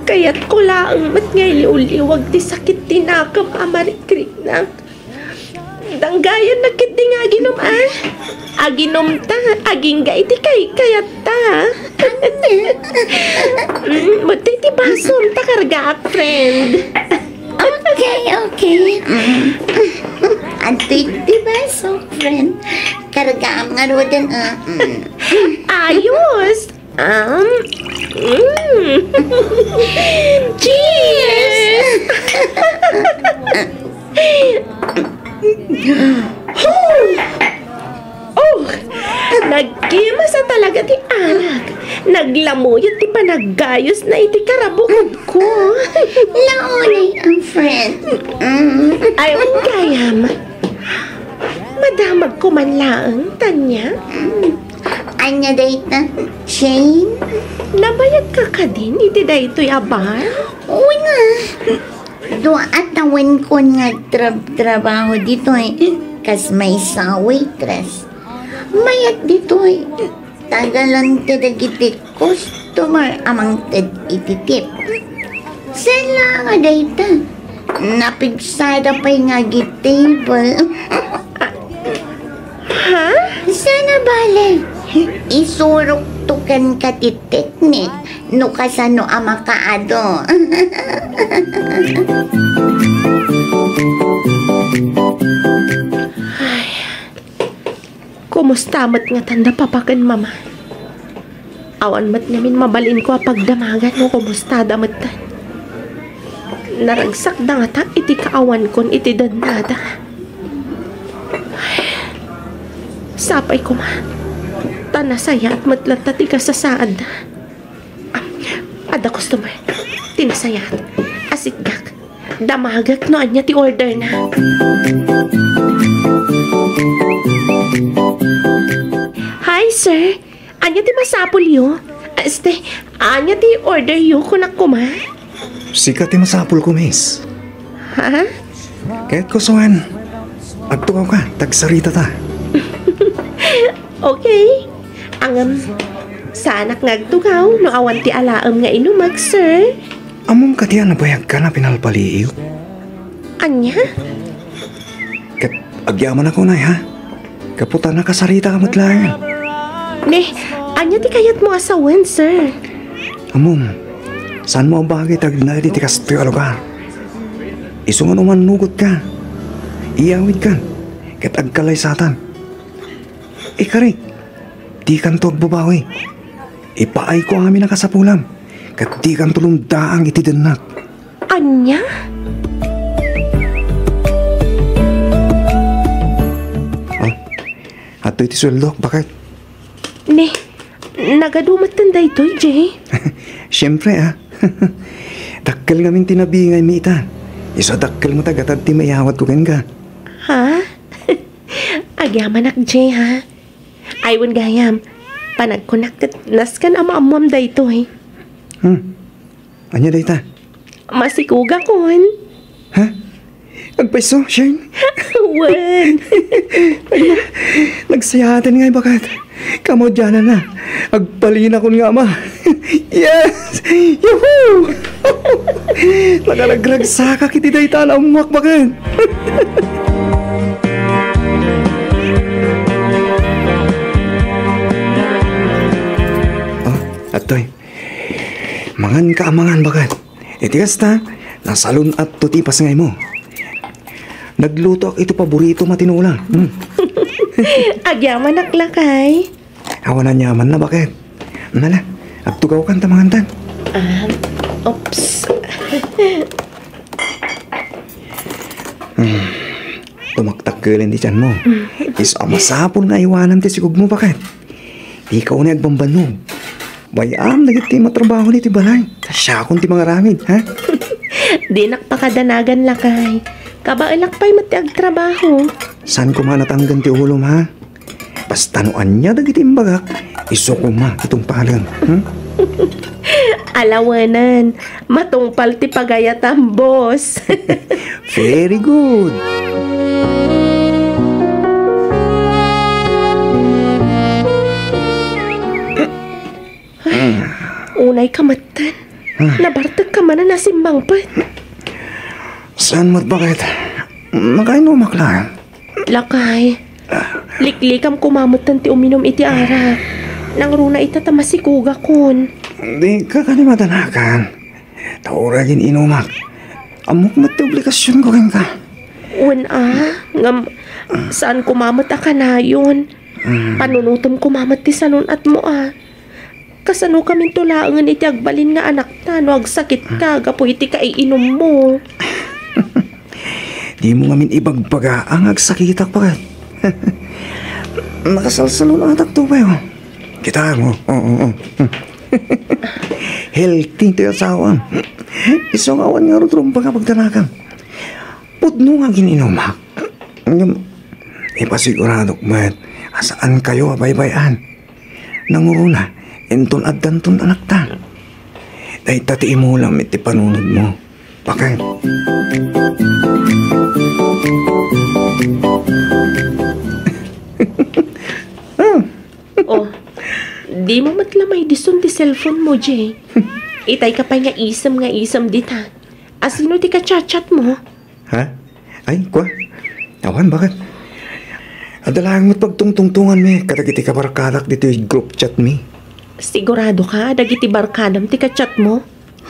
Kaya't ko laang mat ngay liuliwag ti sakit tinakam amarikrik na. Danggayan na kit di nga ginom aginom ta, aging gay ti kayat ta. Mati ti basom ta karga friend. Okay. Adik di ba, so friend? Karga nga rodan, Ayos! Cheers! Oh! Nagkima sa talaga ti anak. Naglamuyot ti panaggayos na iti karabukod ko. Launay ang friend. Ayaw gayam. Madamag ko man laang, Tanya. Anya dayta, Shane? Nabayag ka ka din, iti daytoy abar? Uy nga. Doa at nawan ko nga trabaho dito kas may sa waitress. Mayat dito tagalan tidagiti customer amang ititip. Sala nga dayta. Napigsada pa'y nga table. Ha? Sana bale. Isurok tukan ka ti teknik. No kasano amakaado. Ay, kumusta mat nga tanda papakan mama? Awan mat namin mabalin ko pagdamagan mo kumusta damat tan. Naragsak da nga ta iti kaawan kon iti dandada. Ay, sapay ko ma. Tanasaya at matlata ti kasasaad. Ada customer. Tinasayat. Asigak. Damagak no anya ti order na. Hi sir. Anya ti masapul yo? Anya ti order yo kunak kuma? Sika ti masapul ko, miss. Ha? Kahit kusuhan. Agtukaw ka, tagsarita ta. Okay. Sanak ngagtukaw no awan ti alaam nga inumag, sir. Amom ka tiyan nabayag ka na pinalpaliiw. Anya? Kat agyaman ako na, ha? Kaputa na kasarita ka matlayan. Anya ti kayat mo asawan, sir? Amom, saan mo ang bagay tagnay di kastoy ka lugar? Isungan uman nugot ka. Iyawid ka. Kat agkalay satan. Ikarik, di kan to agbabawi. Ipaay ko amin na kasapulam. Kat di kan tulong daang itidanak. Anya? Oh, ato iti sweldo, bakit? Nagadumat tanda ito, Jay. Siyempre, ha? Dakkel ngamin tinabingay mi ita. Iso dakkel mo tagatad ti mayawat ko ka. Ha? Agyaman Jay, ha? Aywan gayam. Panagkonaktat naskan ama-amam da ito, Anya da ita? Masikuga kon. Ha? Agpaiso, Shane? Wan. Nagsayatan nga bakat. Kamo dyan na. Agpalina ko nga ama. Yes! Yuhuu! Nagalagragsaka kiti da ita na umakbakan. Atoy, mangan ka amangan bakat. Itigas ta, nasalun at tutipas ngay mo. Nagluto ak ito paborito matinula. Agyaman aklakay. Awan na nyaman na bakat. Nala, Agtugaw kan tamangantan. Oops. Tumaktakkelin di tiyan mo. Isama sapon nga iwanan ti sigug mo bakit? Ikaw na agbambanog. Bayam nagit ti matrabaho ni ti balay. Kasya akong ti mga ramid, ha? Di nakpakadanagan lakay. Kabailak pa'y mati agtrabaho. Saan ko manatanggan ti ulom, ha? Basta noan niya dagiti imbagak. Iso ko ma itong palang. Alawanan. Matungpal ti pagayatam, boss. Very good. Unay kamatan. Nabartag ka man na nasimbang pa. Saan mo't bakit? Nakain mo maklaan. Lakay. Liklikam kumamutan ti uminom iti ara. Nang runa itatamasikuga kon. Di ka kanimatanakan. Tauragin inumak. Amok mat ti obligasyon ko rin ka. Ngam, saan kumamat ka na yun? Panunutom kumamat ti salon at mo Kasano kaming tulaangan iti agbalin nga anak ta, no agsakit ka, gapo iti kaiinom mo. Di mo ngamin ibagbaga ang agsakitak pa kat. Nakasalsalo na atak to ba yun? Kita mo, oo. Healthy ito yung asawa. Isang awan nga rin trumpa ka pagtanakan. Pudno nga gininumak. Ipasigurado ko mat, asaan kayo abay-bayan? Nanguruna, entun at dantun anak ta. Dahil tatiin mo lang iti panunod mo. Bakit? Oh, di mo matlamay dison ti cellphone mo, Jay. Itay ka pa nga isam dita. Asino ti ka-chat mo? Ha? Ay, kwa? Awan, bakit? Adalang mo't pagtungtungtungan mi, katagiti ka barkadak dito yung group chat mi. Sigurado ka, dagiti barkadam ti ka-chat mo?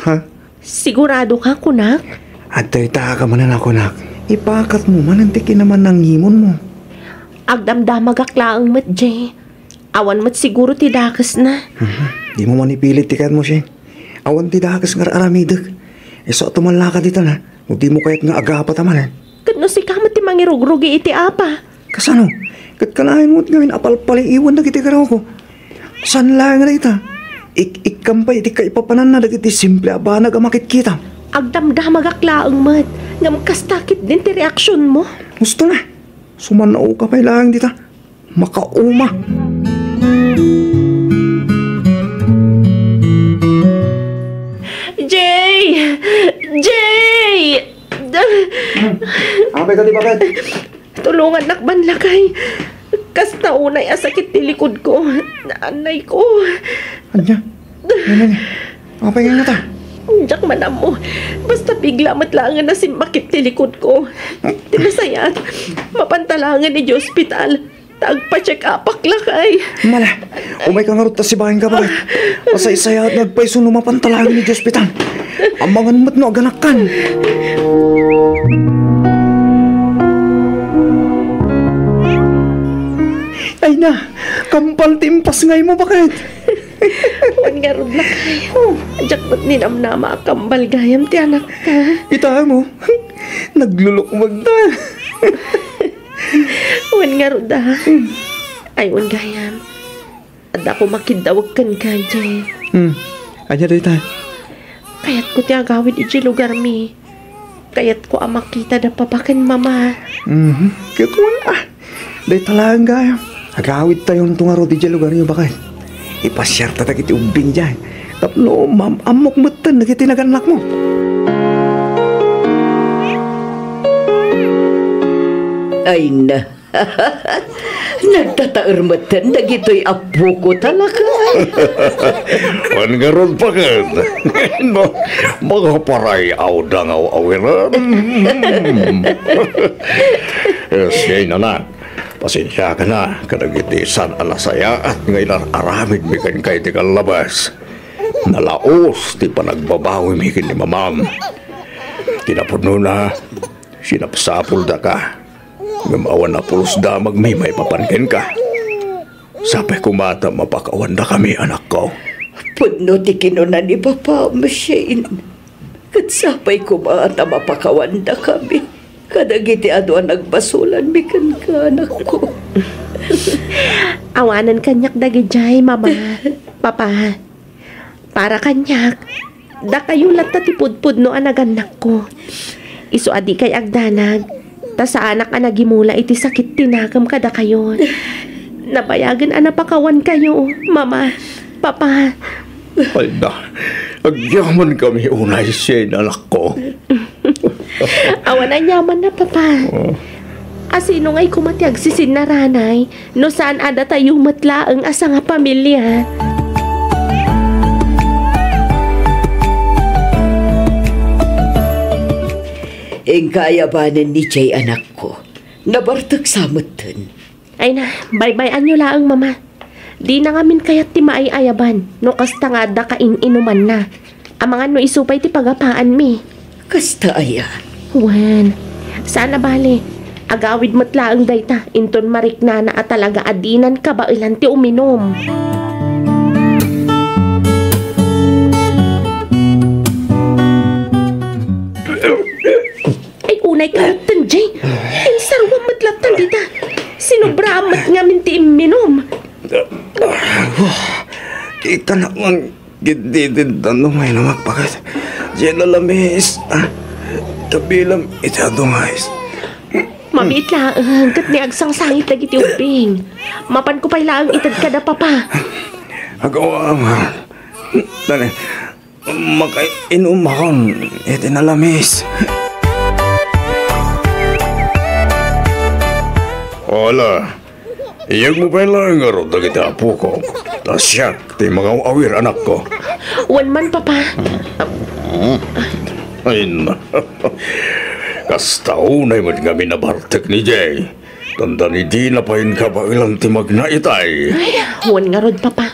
Ha? Sigurado ka, kunak? At tayo ka manan ako, nak. Ipakat mo, manantikin naman ng himon mo. Agdamdamag aklaang mat, Jay. Awan mat siguro ti dakas na. Di mo manipilit tikat mo siya. Awan ti dakas nga aramidag. So tumalala ka dito na. Kung di mo kahit nga agapat naman. Kano si kamat ti mangirugrugi iti apa? Kasano? Kat kalahin mo't ngawin apalpali iwan na kiti karaw ko. San lang na ita? Ikampay iti kaipapanan na dagiti simple aba nagamakit kita. Agdamdamag aklaang mat. Ngam kastakit din ti reaksyon mo. Gusto na. Sumanao ka pa ilang dita. Makauma. Jay! Abay ka di bakit? Tulungan nakban lakay. Kasta unay asakit ti likod ko. Naanay ko. Anya? Yan. Abay nga ta. Diyak manam mo. Basta bigla matlangan na simbakit ti likod ko. Tinasayat. Mapantalangan ni hospital. Tagpa-check upak lakay. Mala, umay ka nga rin tasibahin ka bakit? Pasay-saya at nagpaiso numapantalagan ni hospital. Amangan mo't no aganakan. Ay na, kampal timpas ngay mo bakit? Huwag nga rin lakay. Diyak ba't ninamnama akambal gayam ti anak ka? Ita mo, naglulukmag na. Huwag nga rin da. Ay, huwag gayam. At ako makidawag kan ka, Jay. Anya dahi tayo? Kaya't ko ti agawid iji lugar mi. Kaya't ko makita na papakan mama. Kaya ko dahi talagang gaya. Agawid tayo nung tungaro di dyan lugar niyo bakit? Ipasyar tatak iti umbing dyan. Tapno, amok matan na kitinagan anak mo. Ay na. Nagtataarmatan na gito'y apo ko talaga. Wan nga ron pa kan. Mga parayaw dangaw awiran. Siyay na na. Pasensya ka na. Kadagitisan alasaya at ngaylar aramid mi kan kay ti kalabas. Nalaos ti panagbabawi mi kin ni mamam. Tinapuno na. Sinapsapul da ka. Ngamawan na pulos damag may papankin ka. Sapay kumata mapakawan na kami anak ko. Pudno ti kinunan ni Papa Shane. Kat sapay ko maata mapakawanda kami. Kadagiti ado ang nagbasulan bikan ka, anak ko. Awanan kanyak dagijay, mama. Papa. Para kanyak. Da kayo lata ti pudpudno ang naganak ko. Isu adi kay agdanag. Ta sa anak ang nagimula iti sakit tinagam kada kayo. Nabayagan ang napakawan kayo, mama. Papa. Ay na, agyaman kami unay siya, anak ko. Awan ang yaman na, papa. Asino nga'y kumatiag si sinaranay, no saan ada tayo matlaang asa nga pamilya. Ing kayabanan ni Jay, anak ko. Nabartag samutan. Ay na, bye-bye nyo laang, mama. Di na ngamin kaya't ti maay-ayaban, no kasta nga da kain-inuman na. Amangan no isupay ti pagapaan mi. Kasta aya. Wan, sana bale. Agawid matlaang dayta, inton marikna na at talaga adinan ka ba ilan ti uminom. Ay unay kalatan, Jay. Insarwa matlatan dita. Sinubra amat ngamin ti iminom. Ika naman, gitidin tanong may namakpakat. Diyan na lamis. Kabilang itadungais. Mamiit laang, kat ni agsang sangit na giti uping. Mapan ko pa'y laang itad kada papa. Agawa nga. Dali, makainom akong itinalamis. Wala. Iyag mo pa'y lang nga ro dagiti apo ko. Tasyak, ti mga awir anak ko. Wan man, papa. Ay na. Kastaunay mo kami nabartek ni Jay. Tanda ni di na pahin ka ba ilang timag na itay. Ay, wan nga rod, papa.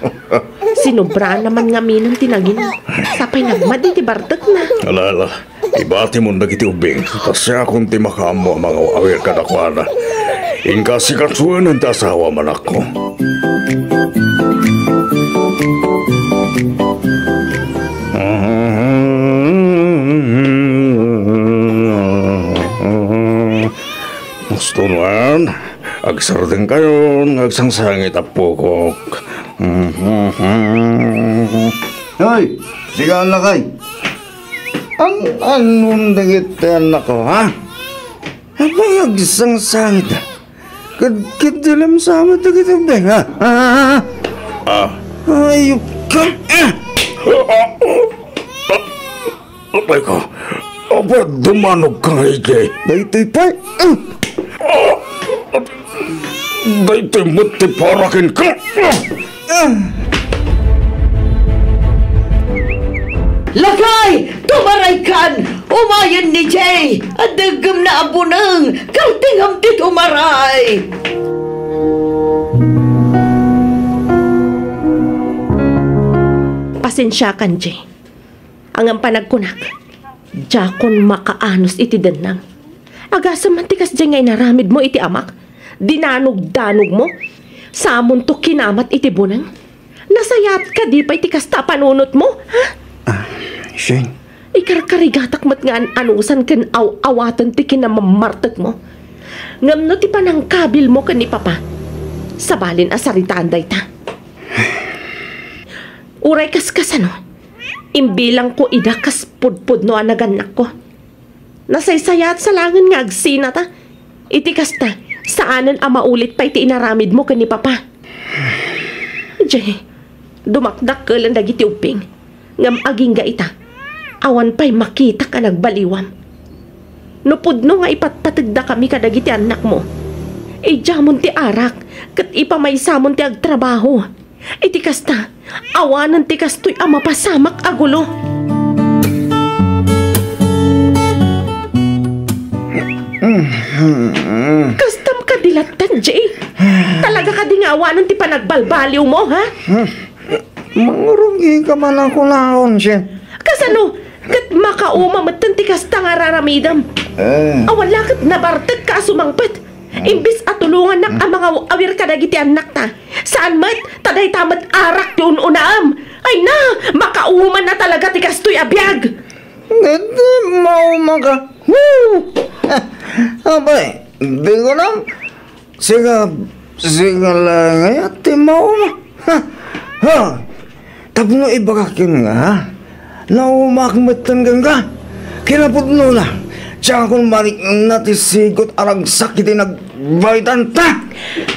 Sinubra naman nga minang tinagin. Sapay nagmadi ti bartek na. Alala, ibati mo nagiti ubing. Tasya kung ti makamo ang mga awir kadakwana. Ingka si katsuan ang tasawa man ako. Gusto naman, agsardeng kayo, agsangsangit apo ko. Hoy, siga na kay. Ang anong dagit anak ko, ha? Abang agsangsangit na. Kadkid dalam sama dagit ubing, ha? Ayup ka. Apay ko, apa dumanog ka nga ike? Daytoy pa. Daytoy mo't ti parakin ka. Lakay! Tumaray kan! Umayan ni Jay! At dagam na abunang! Kaltingam ti tumaray! Pasensya kan, Jay. Ang panagkunak. Jakon makaanos iti danang. Agasa mantikas Jay ngay naramid mo iti amak. Dinanog-danog mo. Samon to kinamat iti bunang. Nasayat ka di pa iti kasta panunot mo, ha? Shane. Ikarkarigatak mat nga anusan kan awatan ti kinamamartek mo. Ngamno ti panangkabil mo kan ni papa. Sabalin asaritaan day ta. Uray kas ano? Imbilang ko idakas pudpud no anaganak ko. Nasaysayat sa langan nga agsina ta. Iti kasta, saanan maulit pa iti inaramid mo kan ni papa. Jay, dumakdak ka lang dagiti uping. Ngam aging ga ita. Awan pa'y makita ka nagbaliwam. Nupudno nga ipatpatagda kami kadagiti anak mo. Ijamon ti arak, kat ipamaysamon ti agtrabaho. Iti kasta, awanan ti kastoy mapasamak agulo. Kastam ka dilatan, Jay. Talaga ka di nga awanan ti panagbalbaliw mo, ha? Mangurugi ka man ako laon, Shane. Kasano? Kat makauma matan ti kasta nga raramidam. Awan lakit nabartag ka sumangpet. Imbis at tulungan nak ang mga awir ka dagiti anak ta. Saan mat? Taday tamat arak yun unaam. Ay na, makauman na talaga ti kastoy abiyag. Hindi mauma ka. Woo! Abay, di ko lang. Sige lang ngayon, ti mauma. Ha? Tapno ibagakin nga, ha? Naumakmatan ka. Kinaputno na. Tsaka kung marik natisigot aragsak iti nagbaitan ta.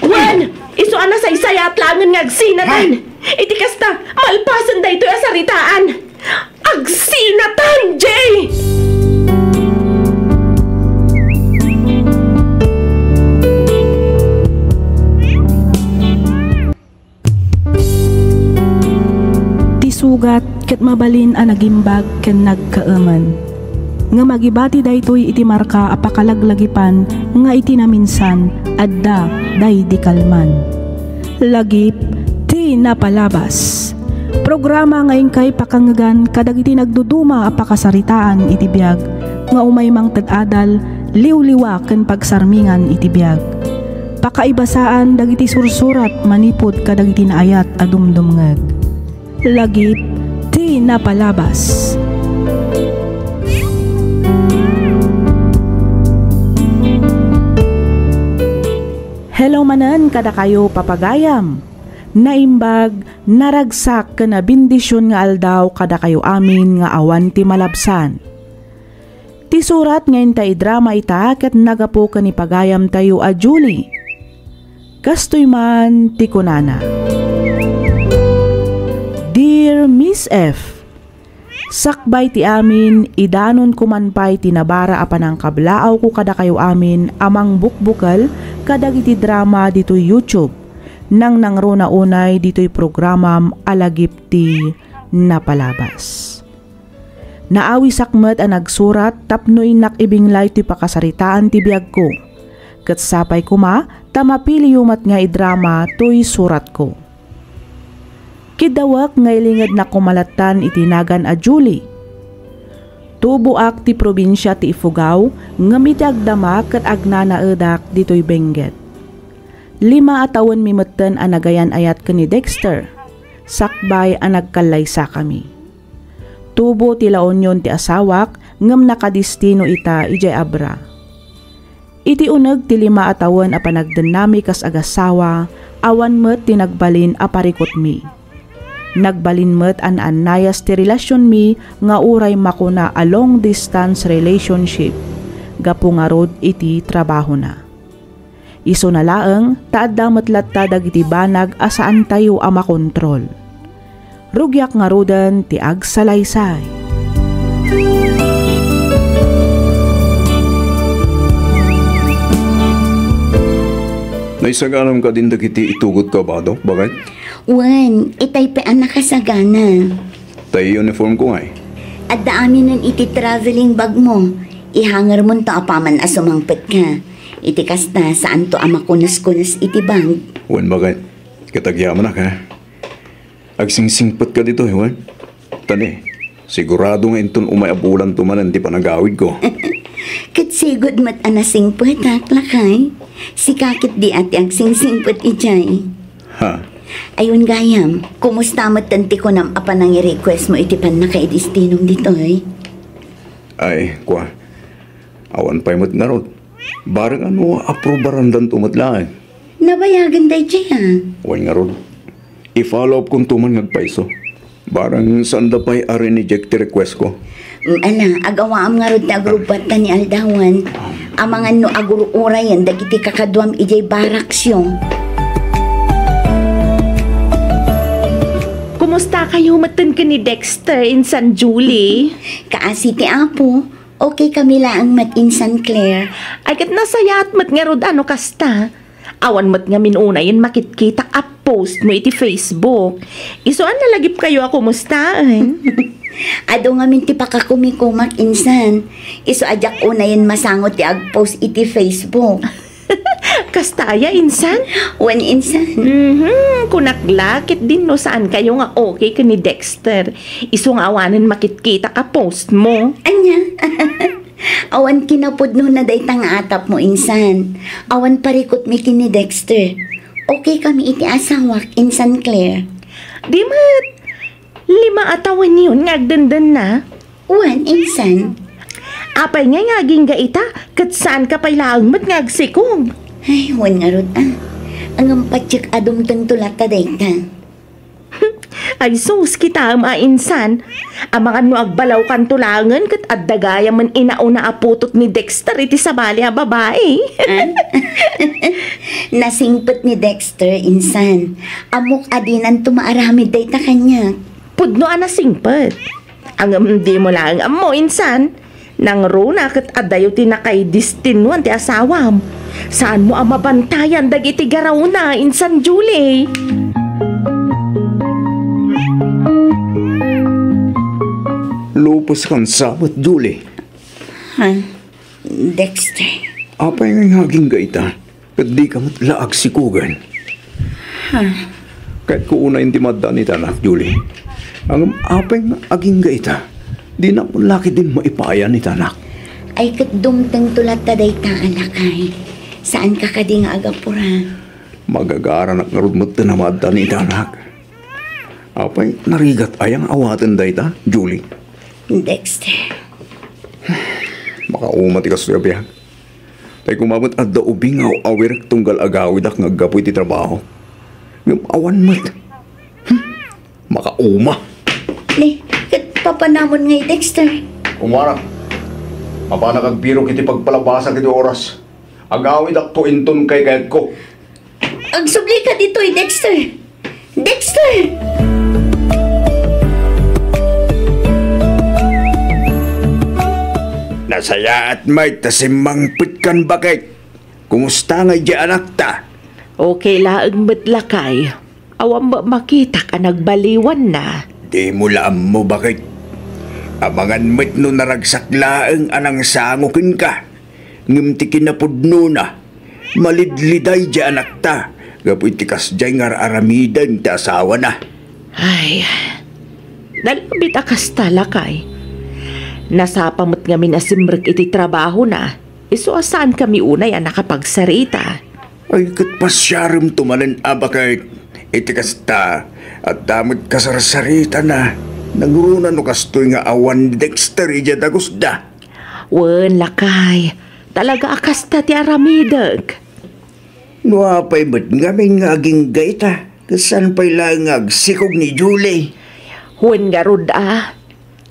Wan! Iso ana sa isaya at langan nga agsinatan. Iti kasta, malpasan da ito asaritaan. Agsinatan, Jay! Tisugat ket mabalin a nagimbag ken nagkaaman. Nga magibati daytoy iti marka apakalaglagipan nga iti naminsan adda day di kalman. Lagip ti napalabas. Programa ngayon kay pakangagan kadag iti nagduduma apakasaritaan iti biag nga umaymang tad-adal liwliwa ken pagsarmingan iti biag. Pakaibasaan dagiti sursurat manipod kadag iti naayat a dumdumngeg. Lagip ti napalabas. Hello manan kada kayo papagayam. Naimbag, naragsak ka na bindisyon nga aldaw kada kayo amin nga awan ti malabsan. Ti surat ngayon tayo drama ita ket nagapo ka ni pagayam tayo a Julie. Kastoy man ti kunana. Dear Miss F, sakbay ti amin, idanon kumanpay tinabara apan ang kablaaw ko kada kayo amin amang bukbukal kadag iti drama dito'y YouTube nang nangro na unay dito'y programam alagip ti napalabas. Naawi sakmet ang nagsurat tapnoy nakibinglay ti pakasaritaan ti biyag ko. Ket sapay kuma tamapili yumat nga idrama to'y surat ko. Kidawak ngaylingad na kumalatan itinagan a Julie. Tubuak ti probinsya ti Ifugao nga mitagdama ket agnanaedak ditoy Benguet. 5 atawon mimetten a nagayan ayat ken ni Dexter. Sakbay a nagkalaysa kami. Tubo ti laonyon ti asawak ngem nakadistino ita ijay abra. Iti uneg ti 5 atawon a panagdenami kas agasawa awan met ti nagbalin a parikot mi. Nagbalin met an anayas ti relasyon mi nga uray makuna a long distance relationship. Gapu nga rod iti trabaho na. Iso na laeng taadda metlatta dagiti banag asaan tayo a makontrol. Rugyak nga roden ti agsalaysay. Naisaganam ka din dagiti itugot ka ba do? Bakit? Wan, itay pa anak kasagana. Tayo uniform ko nga eh. At daamin nun iti traveling bag mo. Ihangar mo to apaman asumangpet ka. Iti kasta saan to amakunas-kunas iti bag. Wan bagay, kitagyaman na ka. Agsingsingpet ka dito, Wan. Tani, sigurado nga inton umayabulan tumanan di panagawid ko. Katsigod mat anasingpet taklakay. Sikakit di ati agsingsingpet ijay. Ha? Ayun gayam, kumusta mat tanti ko nam apa nang i-request mo iti pan nakaidistinong dito eh? Ay, kwa. Awan pa'y mat nga rod. Barang ano, aprobarandan tumatlaan. Nabayagan day dyan. Wan nga rod. I-follow up kung tuman ngagpaiso. Barang saan da pa'y a-reject ti request ko. Ala, agawaam nga rod na agrubat ta ni Aldawan. Amangan no agururayan dagiti kakadwam ijay baraksyon. Kumusta kayo matan ka ni Dexter in San Julie? Kaasi ti Apo, okay kami laang mat in San Clair. Ay kat nasaya at mat nga rod ano kasta. Awan mat nga minunayin makitkita a post mo iti Facebook. Iso an nalagip kayo ako musta eh? Ado nga minti pa kakumikumak insan. Iso ajak unayin masangot ti ag-post iti Facebook. Kastaya insan? Wan insan. Kunaklakit din no saan kayo nga okay ka ni Dexter. Iso nga awanan makitkita ka post mo. Anya? Awan kinapudno na day tang atap mo insan. Awan parikot mi kini Dexter. Okay kami iti asawak insan Claire. Di mat, 5 atawan yun ngagdandan na. Uwan insan. Apay nga ngaging ga ita, kat saan ka pa'y laang mat ngagsikong. Ay, wan nga rod Ang ampatsik adum tulat ta day ta. Ay sus kita mainsan. Ang mga no agbalaw kan tulangan kat addagaya man inauna aputot ni Dexter iti sabali a babae. Nasingpet ni Dexter insan. Amok adinan tumaaramid day ta kanya. Pudno nasingpet. Ang di mo lang amo insan. Nang runa kat adayo tinakay distinuan ti asawam. Saan mo ang mabantayan dagiti garaw na insan Julie? Lupos kang sabot, Julie. Dexter. Apay nga haging gaita, kat di ka matlaag sikugan. Kahit ko una hindi madaan ita na, Julie. Ang apay nga haging gaita, di na mo laki din maipayan ita na. Ay kat dumteng tulat ta day ta alakay. Saan ka kadi nga agapura? Magagara na ngarudmot na madaan ita na. Apay narigat ayang awatan day ta, Julie. Dexter. Makaumati ka sa biyan. Tay kumamot at daubing awir tunggal agawid ak ngagapoy ti trabaho. Yung awan mat. Makauma. Ne, kat papanamon ngay Dexter. Kumara. Mapana kag biro kiti pagpalabasa kiti oras. Agawid ak to inton kay kayat ko. Agsubli ka dito Dexter. Dexter! Nasaya at may tasimang pitkan bakit. Kumusta nga di anak ta? Okay laang matlakay. Awang makita ka nagbaliwan na. Di mo laam mo bakit. Amangan met no naragsak laang anang sangukin ka. Ngimti kinapudno na. Malidliday di anak ta. Gapoy tikas di nga aramidan ti asawa na. Ay, nalabit akas talakay. Nasapamot nga minasimrek iti trabaho na. Iso asaan kami unay ang nakapagsarita. Ay katpasyarim tumalan abakay. Iti kasta at damot kasarsarita na. Nangrunan no kastoy nga awan ni Dexter ija dagusda. Wen lakay. Talaga akasta ti aramidag. No apay ba't nga may ngaging gaita. Kasan pa'y lang agsikog ni Julie. Wen nga rod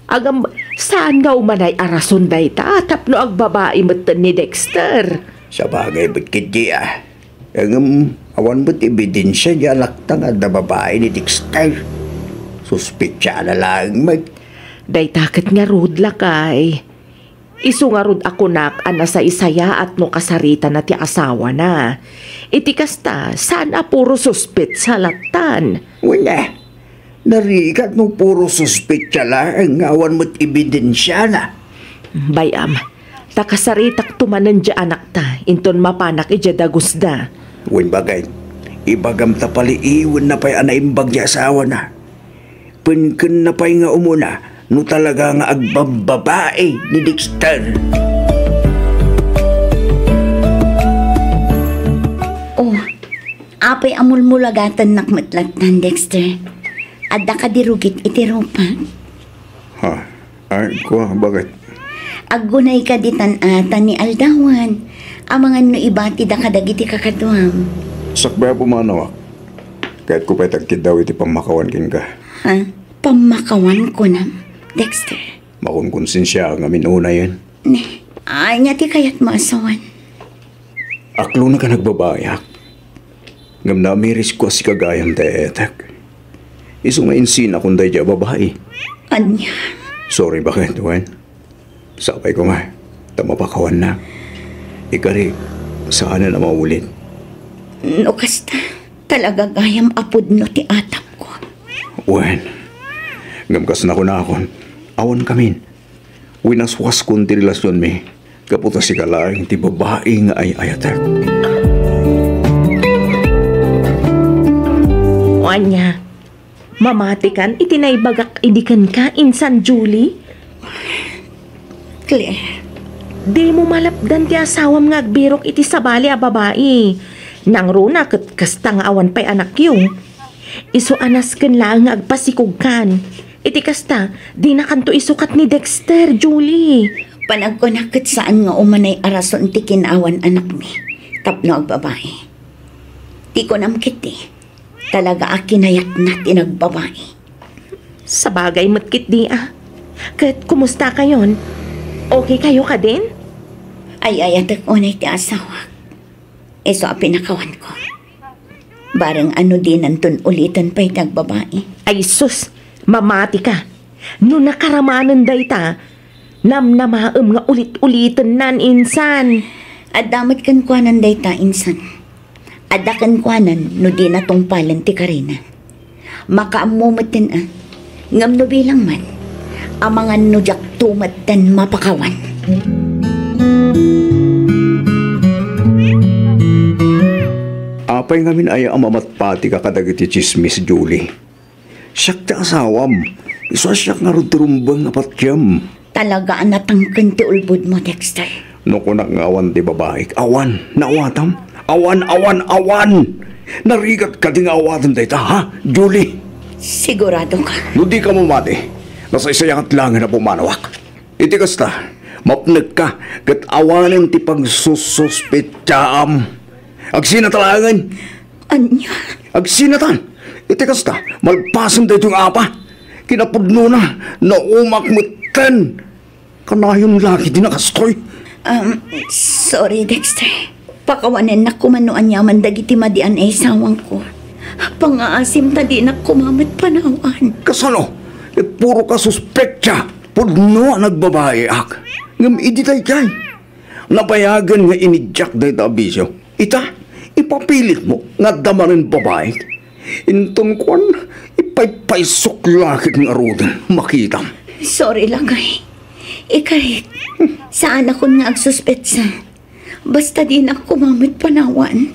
Agam, saan nga umanay arason day ta? Tapno ang babae matan ni Dexter. Sa bagay ba't kiti Ang awan ba't ebidensya niya laktang at na babae ni Dexter. Suspitsya na lang Day takit nga rod lakay. Isu nga rod ako ana sa isaya at no kasarita na ti asawa na. Iti kasta, saan puro suspit sa latan? Wala. Narikat no puro suspitsya lang ang awan mo't ebidensya na. Bayam, takasaritak tumanan dya anak ta, inton mapanak ija dagusda. Wen bagay, ibagam ta paliiwan na pa'y anaimbag niya asawa na. Pinken na pa'y nga umuna, no talaga nga agbababae ni Dexter. Oh, apay amulmulagatan nakmatlatan Dexter. Adda ka dirugit iti rupa. Ha? Ay, kuha, bakit? Agunay ka ditan ni Aldawan. Amangan no ibati da kadagiti kakatuam. Sakbaya pumanawak. Kahit ko pa'y tagkid daw iti pamakawan kin ka. Ha? Pamakawan ko na, Dexter. Makunkonsensya nga minuna yan. Ne, ay nga ti kayat maasawan. Aklo na ka nagbabayak. Ngam na miris ko si kagayang teetak. Iso nga insina kung dahi babae. Anya? Sorry, bakit, Wen? Sapay ko nga. Tamapakawan na. Ikari, saan na maulit? No, kasta. Talaga gayam apod no ti atap ko. Wen, ngamkas na ko na akon. Awan kamin. Winaswas kong ti relasyon mi. Kaputa si kalaing ti babae nga ay ayatak. Anya, mamatikan itinaybagak idikan ka insan Julie? Claire, Di mo malapdan ti asawam nga agbirok iti sabali a babae. Nang runa ket kasta nga awan pa'y anak yu. Iso anas ken lang nga agpasikog kan. Iti kasta, di na kanto isukat ni Dexter, Julie. Panagkunakit saan nga umanay arason ti kinawan anak mi. Tapno ag babae. Di ko namkit Talaga akinayat na tinagbabae. Sa bagay matkit di Ket kumusta kayon? Okay kayo ka din? Ay atak unay ti asawa. Eso a pinakawan ko. Barang ano din antun ulitan pa'y nagbabae. Ay sus, mamati ka. No nakaramanan day ta, namnamaem nga ulit-ulitan nan insan. Adamat kan kuanan day ta insan. Adakan kuanan no di na tungpalan ti Karina. Makaamumutin ngam no bilang man. Amangan no jak tumatan mapakawan. Apay ngamin ay amamatpati ka kadagiti chismis, Julie. Siyak ti asawam. Iso siyak nga ruturumbang apatyam. Talaga natangkan ti ulbud mo, Dexter. No kunak nga awan ti babaik. Awan, naawatam. Awan. Narigat ka ting awatan dayta, ha, Julie? Sigurado ka? No di ka mamati. Nasa isayangat lang na pumanawak. Iti kasta, mapnag ka kat awanan ti pagsususpetyaam. Agsinatalangan. Anya? Agsinatan. Iti kasta, malpasan da itong apa. Kinapudno na umakmutan. Kanayon laki din nakastoy. Sorry, Dexter. Pakawanan na kumanoan yaman dagiti madian ay sawang ko. Pangaasim tadi na kumamat panawan. Kasano? Puro ka suspektya. Pudno nagbabae ak. Ngam iditay kay. Napayagan nga inidyak dahi tabisyo. Ipapilit mo nga damarin babae. Inton kwan, ipaypaysok lakit ng arudan. Makitam. Sorry lang ay. Ikarit, saan ako nga agsuspetsa? Basta di na kumamit panawan.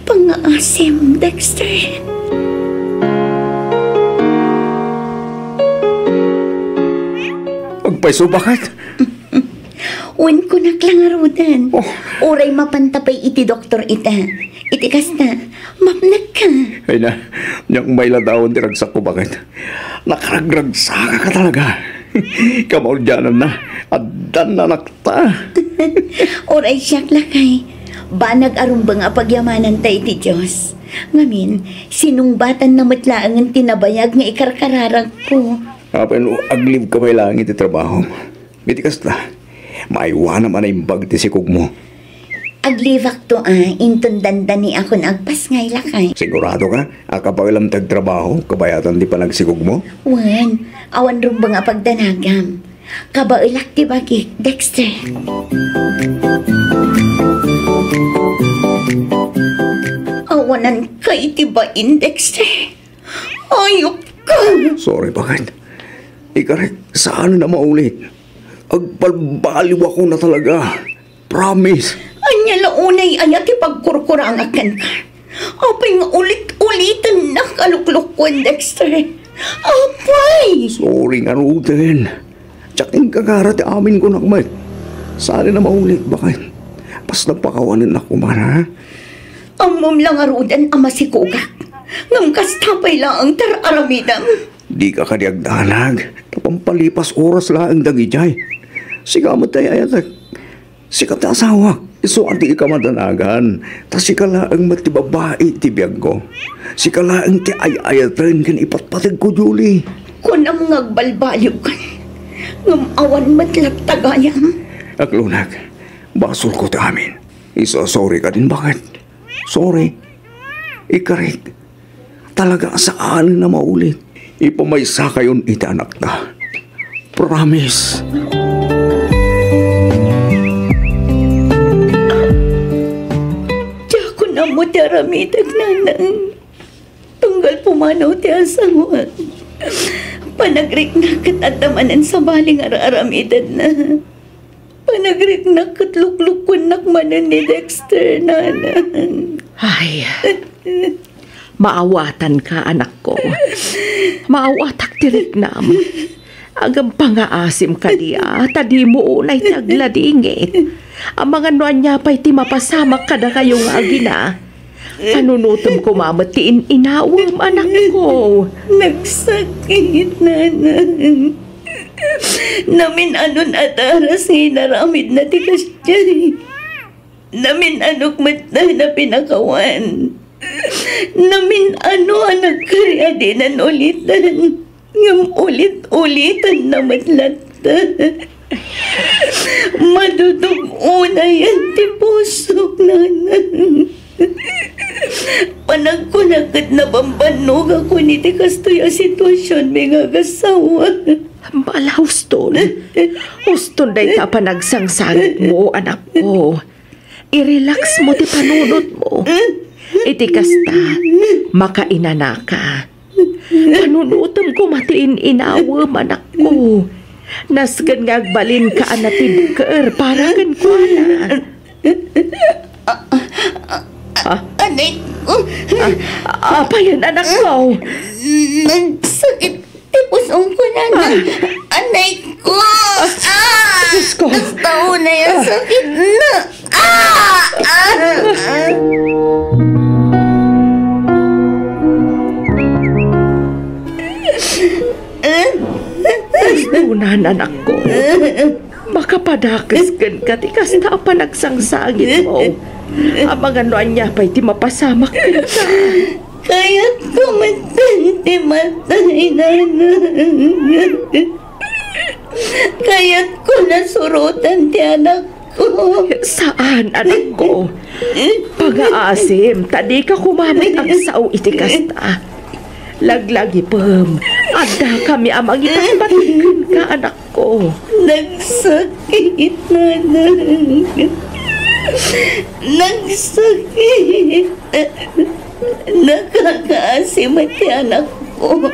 Pangaasim, Dexter. Agpayso bakit? Uwan ko naklangarudan. Uray mapantapay iti doktor ita. Iti kasta, mapnag ka. Ay na, niyang may ladawon diragsak ko bakit? Nakaragragsak ka talaga. Kamaudyanan na, adan na nakta. Uray siyak lakay. Banag arumbang apagyamanan tayo ti Diyos. Ngamin, sinungbatan na matlaang ang tinabayag nga ikarkararag ko. Apen, aglib ka may langit ti trabaho. Bitikas na, maiwan naman ay bag ti sikog mo. Aglivak to inton dandani ako na agpas ngay lakay. Sigurado ka? Akapagilam tagtrabaho, kabayatan di pa nagsikog mo? Wan, awan rumbang apagdanagam. Kabailak ti bagi, Dexter. Awanan ka itibain, Dexter. Ayok ka. Sorry, bakit? Ikarek, saan na maulit? Agbalbaliw ako na talaga. Promise. Anya launay ayat ipagkurkurang akan ka. Apay nga ulit-ulitan na kaluklukwan, Dexter. Apay! Sorry nga Ruden. Tsaking kagarat amin ko nakmat. Saan na maulit, bakit? Pas napakawanan ako man, ha? Amom lang Ruden ama si Kugak. Ngam kastapay lang ang tararamidam. Di ka kadiagdanag. Tapampalipas oras lang ang dagijay. Sigamot tayo ayatak. Sikat na asawa. So, anti ka madanagan. Tas sikala ang matibabae ti biyag ko. Sikala ang ti ay-ayatan kan ipatpatag ko, Julie. Kung ang ngagbalbaliw ka, ngamawan matlat tagayam. Aklunag, basol ko ta amin. Sorry ka din, bakit? Sorry. Ikarit. Talaga saan na maulit. Ipamaysa kayon iti anak na. Promise. Mo ti aramidag nanang tunggal pumanaw ti asawa. Panagrik na katadamanan sa baling aramidan na. Panagrik na katluklukwan nakmanan ni Dexter nanan. Ay, maawatan ka anak ko. Maawatak tirik nam. Agam pangaasim ka diya, tadi mo unay tagladingit. Ang mga nuan niya pa'y ti mapasamak kada kayo nga agina. Panunutom ko mamatiin inawam anak ko. Nagsakit, nanang. Namin anon ataras hinaramid na tikas dyan. Namin anok matna na pinakawan. Namin ano ang nagkarya din ang ulitan. Ngam ulit-ulitan na matlata. Maduduguna yan ti pusok, nanang. Panagkunakat na bambanog ako ni ti kastoy a sitwasyon may gagasawa. Bala, Huston. Huston day ta panagsangsangit mo, anak ko. I-relax mo ti panunod mo. Iti kasta, makainana ka. Panunutom ko matiin inawam, anak ko. Nasgan ngagbalin ka anatibker para kan ko na. Anay ko. Apa yan, anak ko? Nagsakit tipusong ko na. Anay ko. Diyos ko. Nastaw na yung sakit na. Unan, anak ko. Makapadakis ka tikas na pa nagsangsagit mo. Ang mga nuan niya pa'y ti mapasamak ka. Kaya't kumatan ti matay, nanang. Kaya't ko nasurutan ti anak ko. Saan, anak ko? Pag-aasim, tadi ka kumamit ang sao iti kasta. Laglagi pam, ada kami amang itapatikin ka, anak ko. Nagsakit, nanang. Nagsakit. Nakakaasim at anak ko.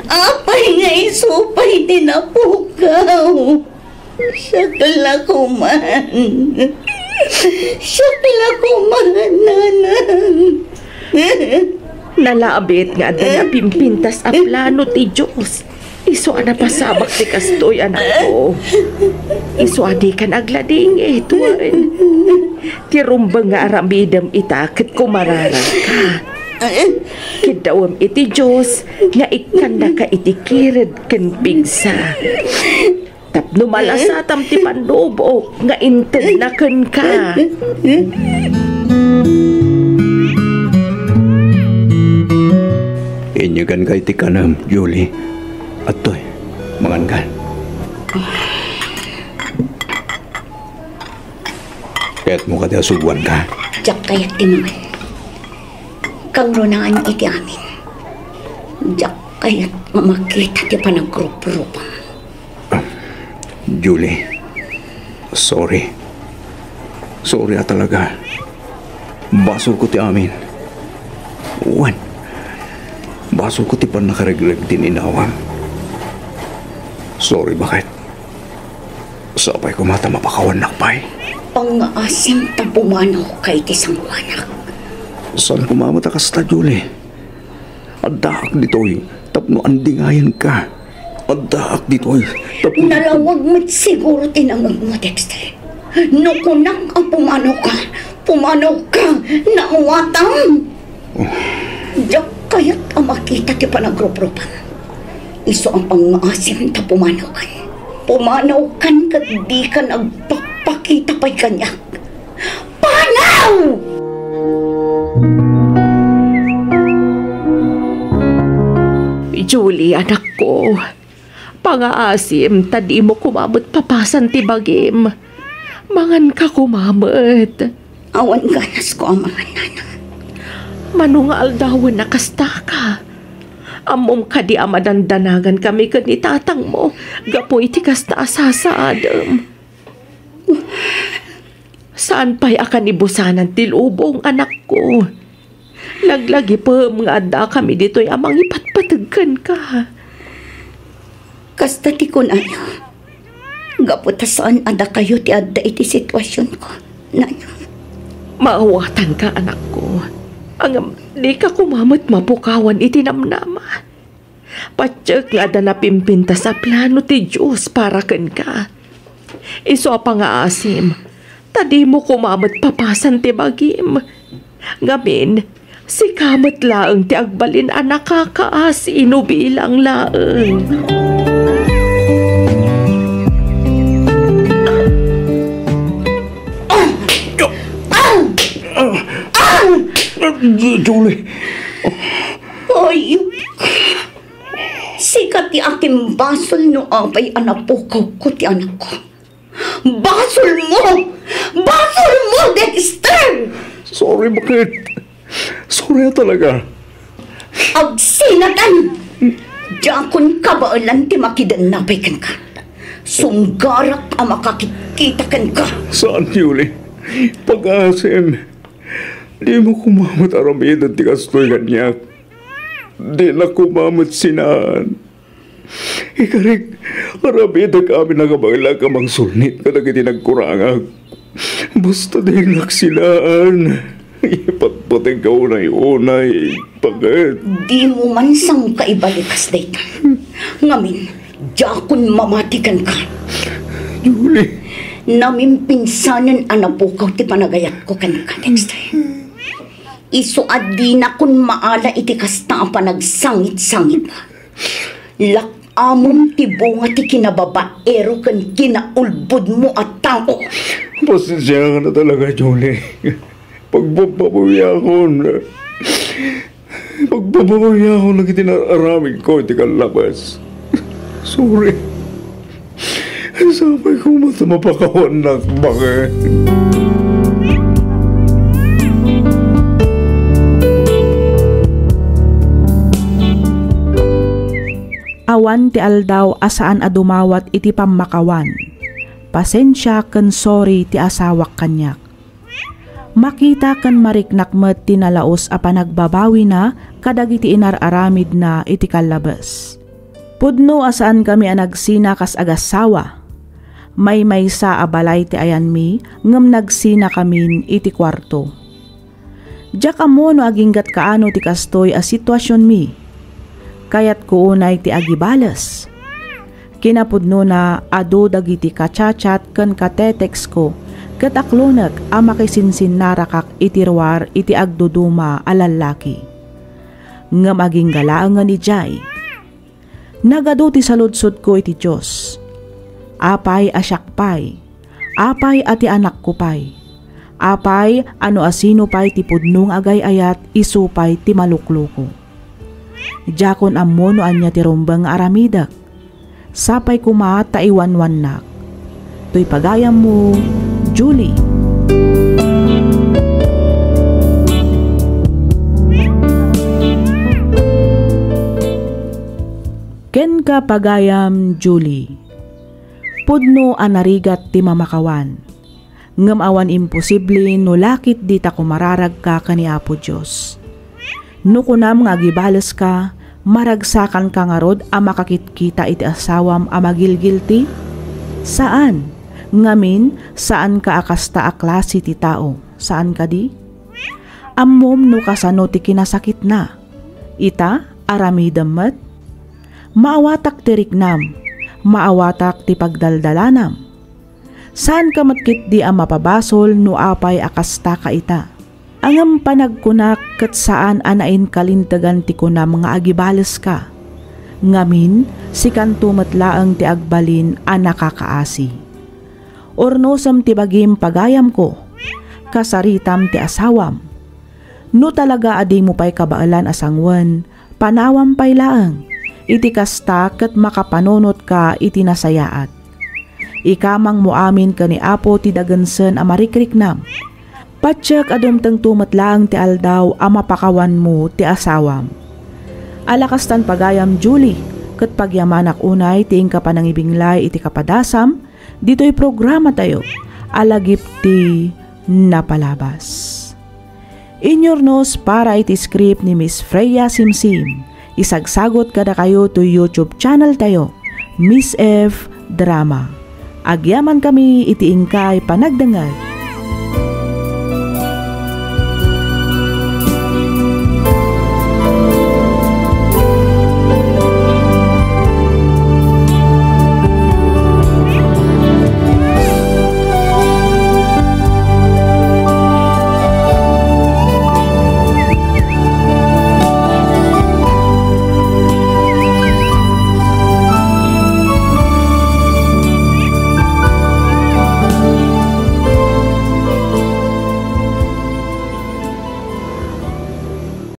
Apay nga isupay tinapukaw. Syakla ko man. Syakla ko man, nanang. Nalabit nga na pimpintas a plano ti Diyos. Iso na pasabak ti kastoy, anak ko. Iso adi ka naglading tuwan. Ti rumbang nga aramidam itakit kumararan ka. Kidawam iti Diyos nga ikan na ka itikirid kan pigsa. Tapno malasatam ti pandobo nga inted na kan ka. Inyagan kay ti kanam, Julie. At to'y, mangangan. Kaya't mo ka di asugwan ka. Diyak kaya't tinuman. Kang runaan iti amin. Diyak kaya't mamakita ti panagrup-rupa. Julie, sorry. Sorry talaga. Basol ko ti amin. Uwan. Basol ko ti pan nakareglag din inawang. Sorry, bakit? Sapay ko mata mapakawan nakpay. Pang-asim tabumano kay ti sangwanak. Saan kumamata ka sa Julie? Addaak dito'y tapno andingayan ka. Addaak dito'y tapno... Nalawag mo't siguro tinangag mo, Dexter. Nukunak ang pumano ka, nauwatang. Diyak kaya't ang makita ti panagrup-rupan. Iso ang pang-asim ta pumanaw kan kat di ka nagpapakita pa'y kanyak. Panaw! Julie, anak ko. Pang-aasim, tadi mo kumamot papasan ti bagim. Mangan ka kumamot. Awan ganas ko ang mga nanang. Manungal dawan na kasta ka. Amom ka di amadandanagan kami ka ni tatang mo. Gapoy ti kasta asasaadam. Saan pa'y akan ibusanan tilubong, anak ko? Laglagi pa mga adda kami dito'y amang ipatpatagkan ka. Kasta ti kun ayo. Gaputa saan ada kayo ti adda iti sitwasyon ko. Nanyo. Maawatan ka, anak ko. Ang di ka kumamot mapukawan iti namnama. Patsyak nga da napimpinta sa plano ti Diyos para ken ka. Iso pa nga asim, tadi mo kumamot papasan ti bagim. Ngamin, si kamot laeng ti agbalin a nakakaasi no bilang laeng. Julie. Ay, sikat ti aking basol no apay anapukaw ko ti anak ko. Basol mo! Basol mo, Dexter! Sorry, bakit? Sorry talaga. Agsinatan! Diakon kabaalan ti makidan napikan ka. Sunggarak ang makakikita kan ka. Saan, Julie? Pag-asim. Di mo kumamot aramidan ti kastoy ganyak. Di na kumamot sinaan. Ikarik, aramidan kami nagabangla ka mang sulnit ka nagiti nagkurangag. Basta din nagsinaan. Ipatpateng ka unay-unay. Pagkat? Di mo man sang kaibalikas dayta. Ngamin, diakon mamatikan ka. Julie. Namimpinsanan anapukaw ti panagayat ko kan ka, Dexter. Isuad di na kun maala iti kasta ang panagsangit-sangit. Lakamom ti bunga ti kinababaero kan kinaulbod mo at tao. Pasensya ka na talaga, Julie. Pagbababoy ako na kitinaramig ko iti kalabas. Sorry. Sabay ko matamapakawan na bakit. Awan ti aldaw asaan adumawat iti pamakawan. Pasensya ken sorry ti asawak kanyak. Makita ken mariknak met ti nalaos a panagbabawi na kadagiti inararamid na iti kalabas. Pudno asaan kami a nagsina kas agasawa. May sa abalay ti ayan mi ngem nagsina kamin iti kwarto. Diyak amo no aginggat kaano ti kastoy a sitwasyon mi. Kayat ko unay ti agibalas. Kinapudno na ado dagiti kachat-chat ken katetex ko ket aklonag a makisinsin narakak itirwar iti agduduma a lalaki. Ngem aging galaangan ni Jay. Nagado ti saludsod ko iti Diyos. Apay asyakpay. Apay ati anak ko pay. Apay ano asino pay ti pudnong agay-ayat isupay ti malukluko. Jakon amono anya ti rumbang aramidak. Sapay kuma ta iwanwannak. To'y pagayam mo, Julie. Ken ka pagayam, Julie. Pudno anarigat ti mamakawan. Ngem awan imposible no lakit di ta kumararag ka kani Apo Diyos. No kunam nga gibales ka, maragsakan ka nga rod a makakitkita iti asawam a magilgilti? Saan? Ngamin, saan ka akasta a klase ti tao? Saan ka di? Ammom no kasano ti kinasakit na. Ita, aramidammat? Maawatak ti riknam, maawatak ti pagdaldalanam. Saan ka matkit di a mapabasol no apay akasta ka ita? Angam panagkunak ket saan anain kalintagan ti kuna mga agibales ka. Ngamin, si kantumat laang ti agbalin a nakakaasi. Ornosam ti bagim pagayam ko, kasaritam ti asawam. No talaga adi mo pa'y kabaalan asangwan, panawam pa'y laang, iti kasta ket makapanunot ka iti nasayaat. Ikamang mo amin ka ni Apo ti dagansen a marikriknam. Patsyak adumtang tumatlaang ti aldaw a mapakawan mo ti asawam. Alakastan pagayam, Julie, ket pagyamanak unay ti ingka panangibinglay iti kapadasam, dito'y programa tayo, alagip ti napalabas. Inyornos para iti script ni Miss Freya Simsim. Isagsagot kada kayo to YouTube channel tayo, Miss F Drama. Agyaman kami iti ingkay panagdangag.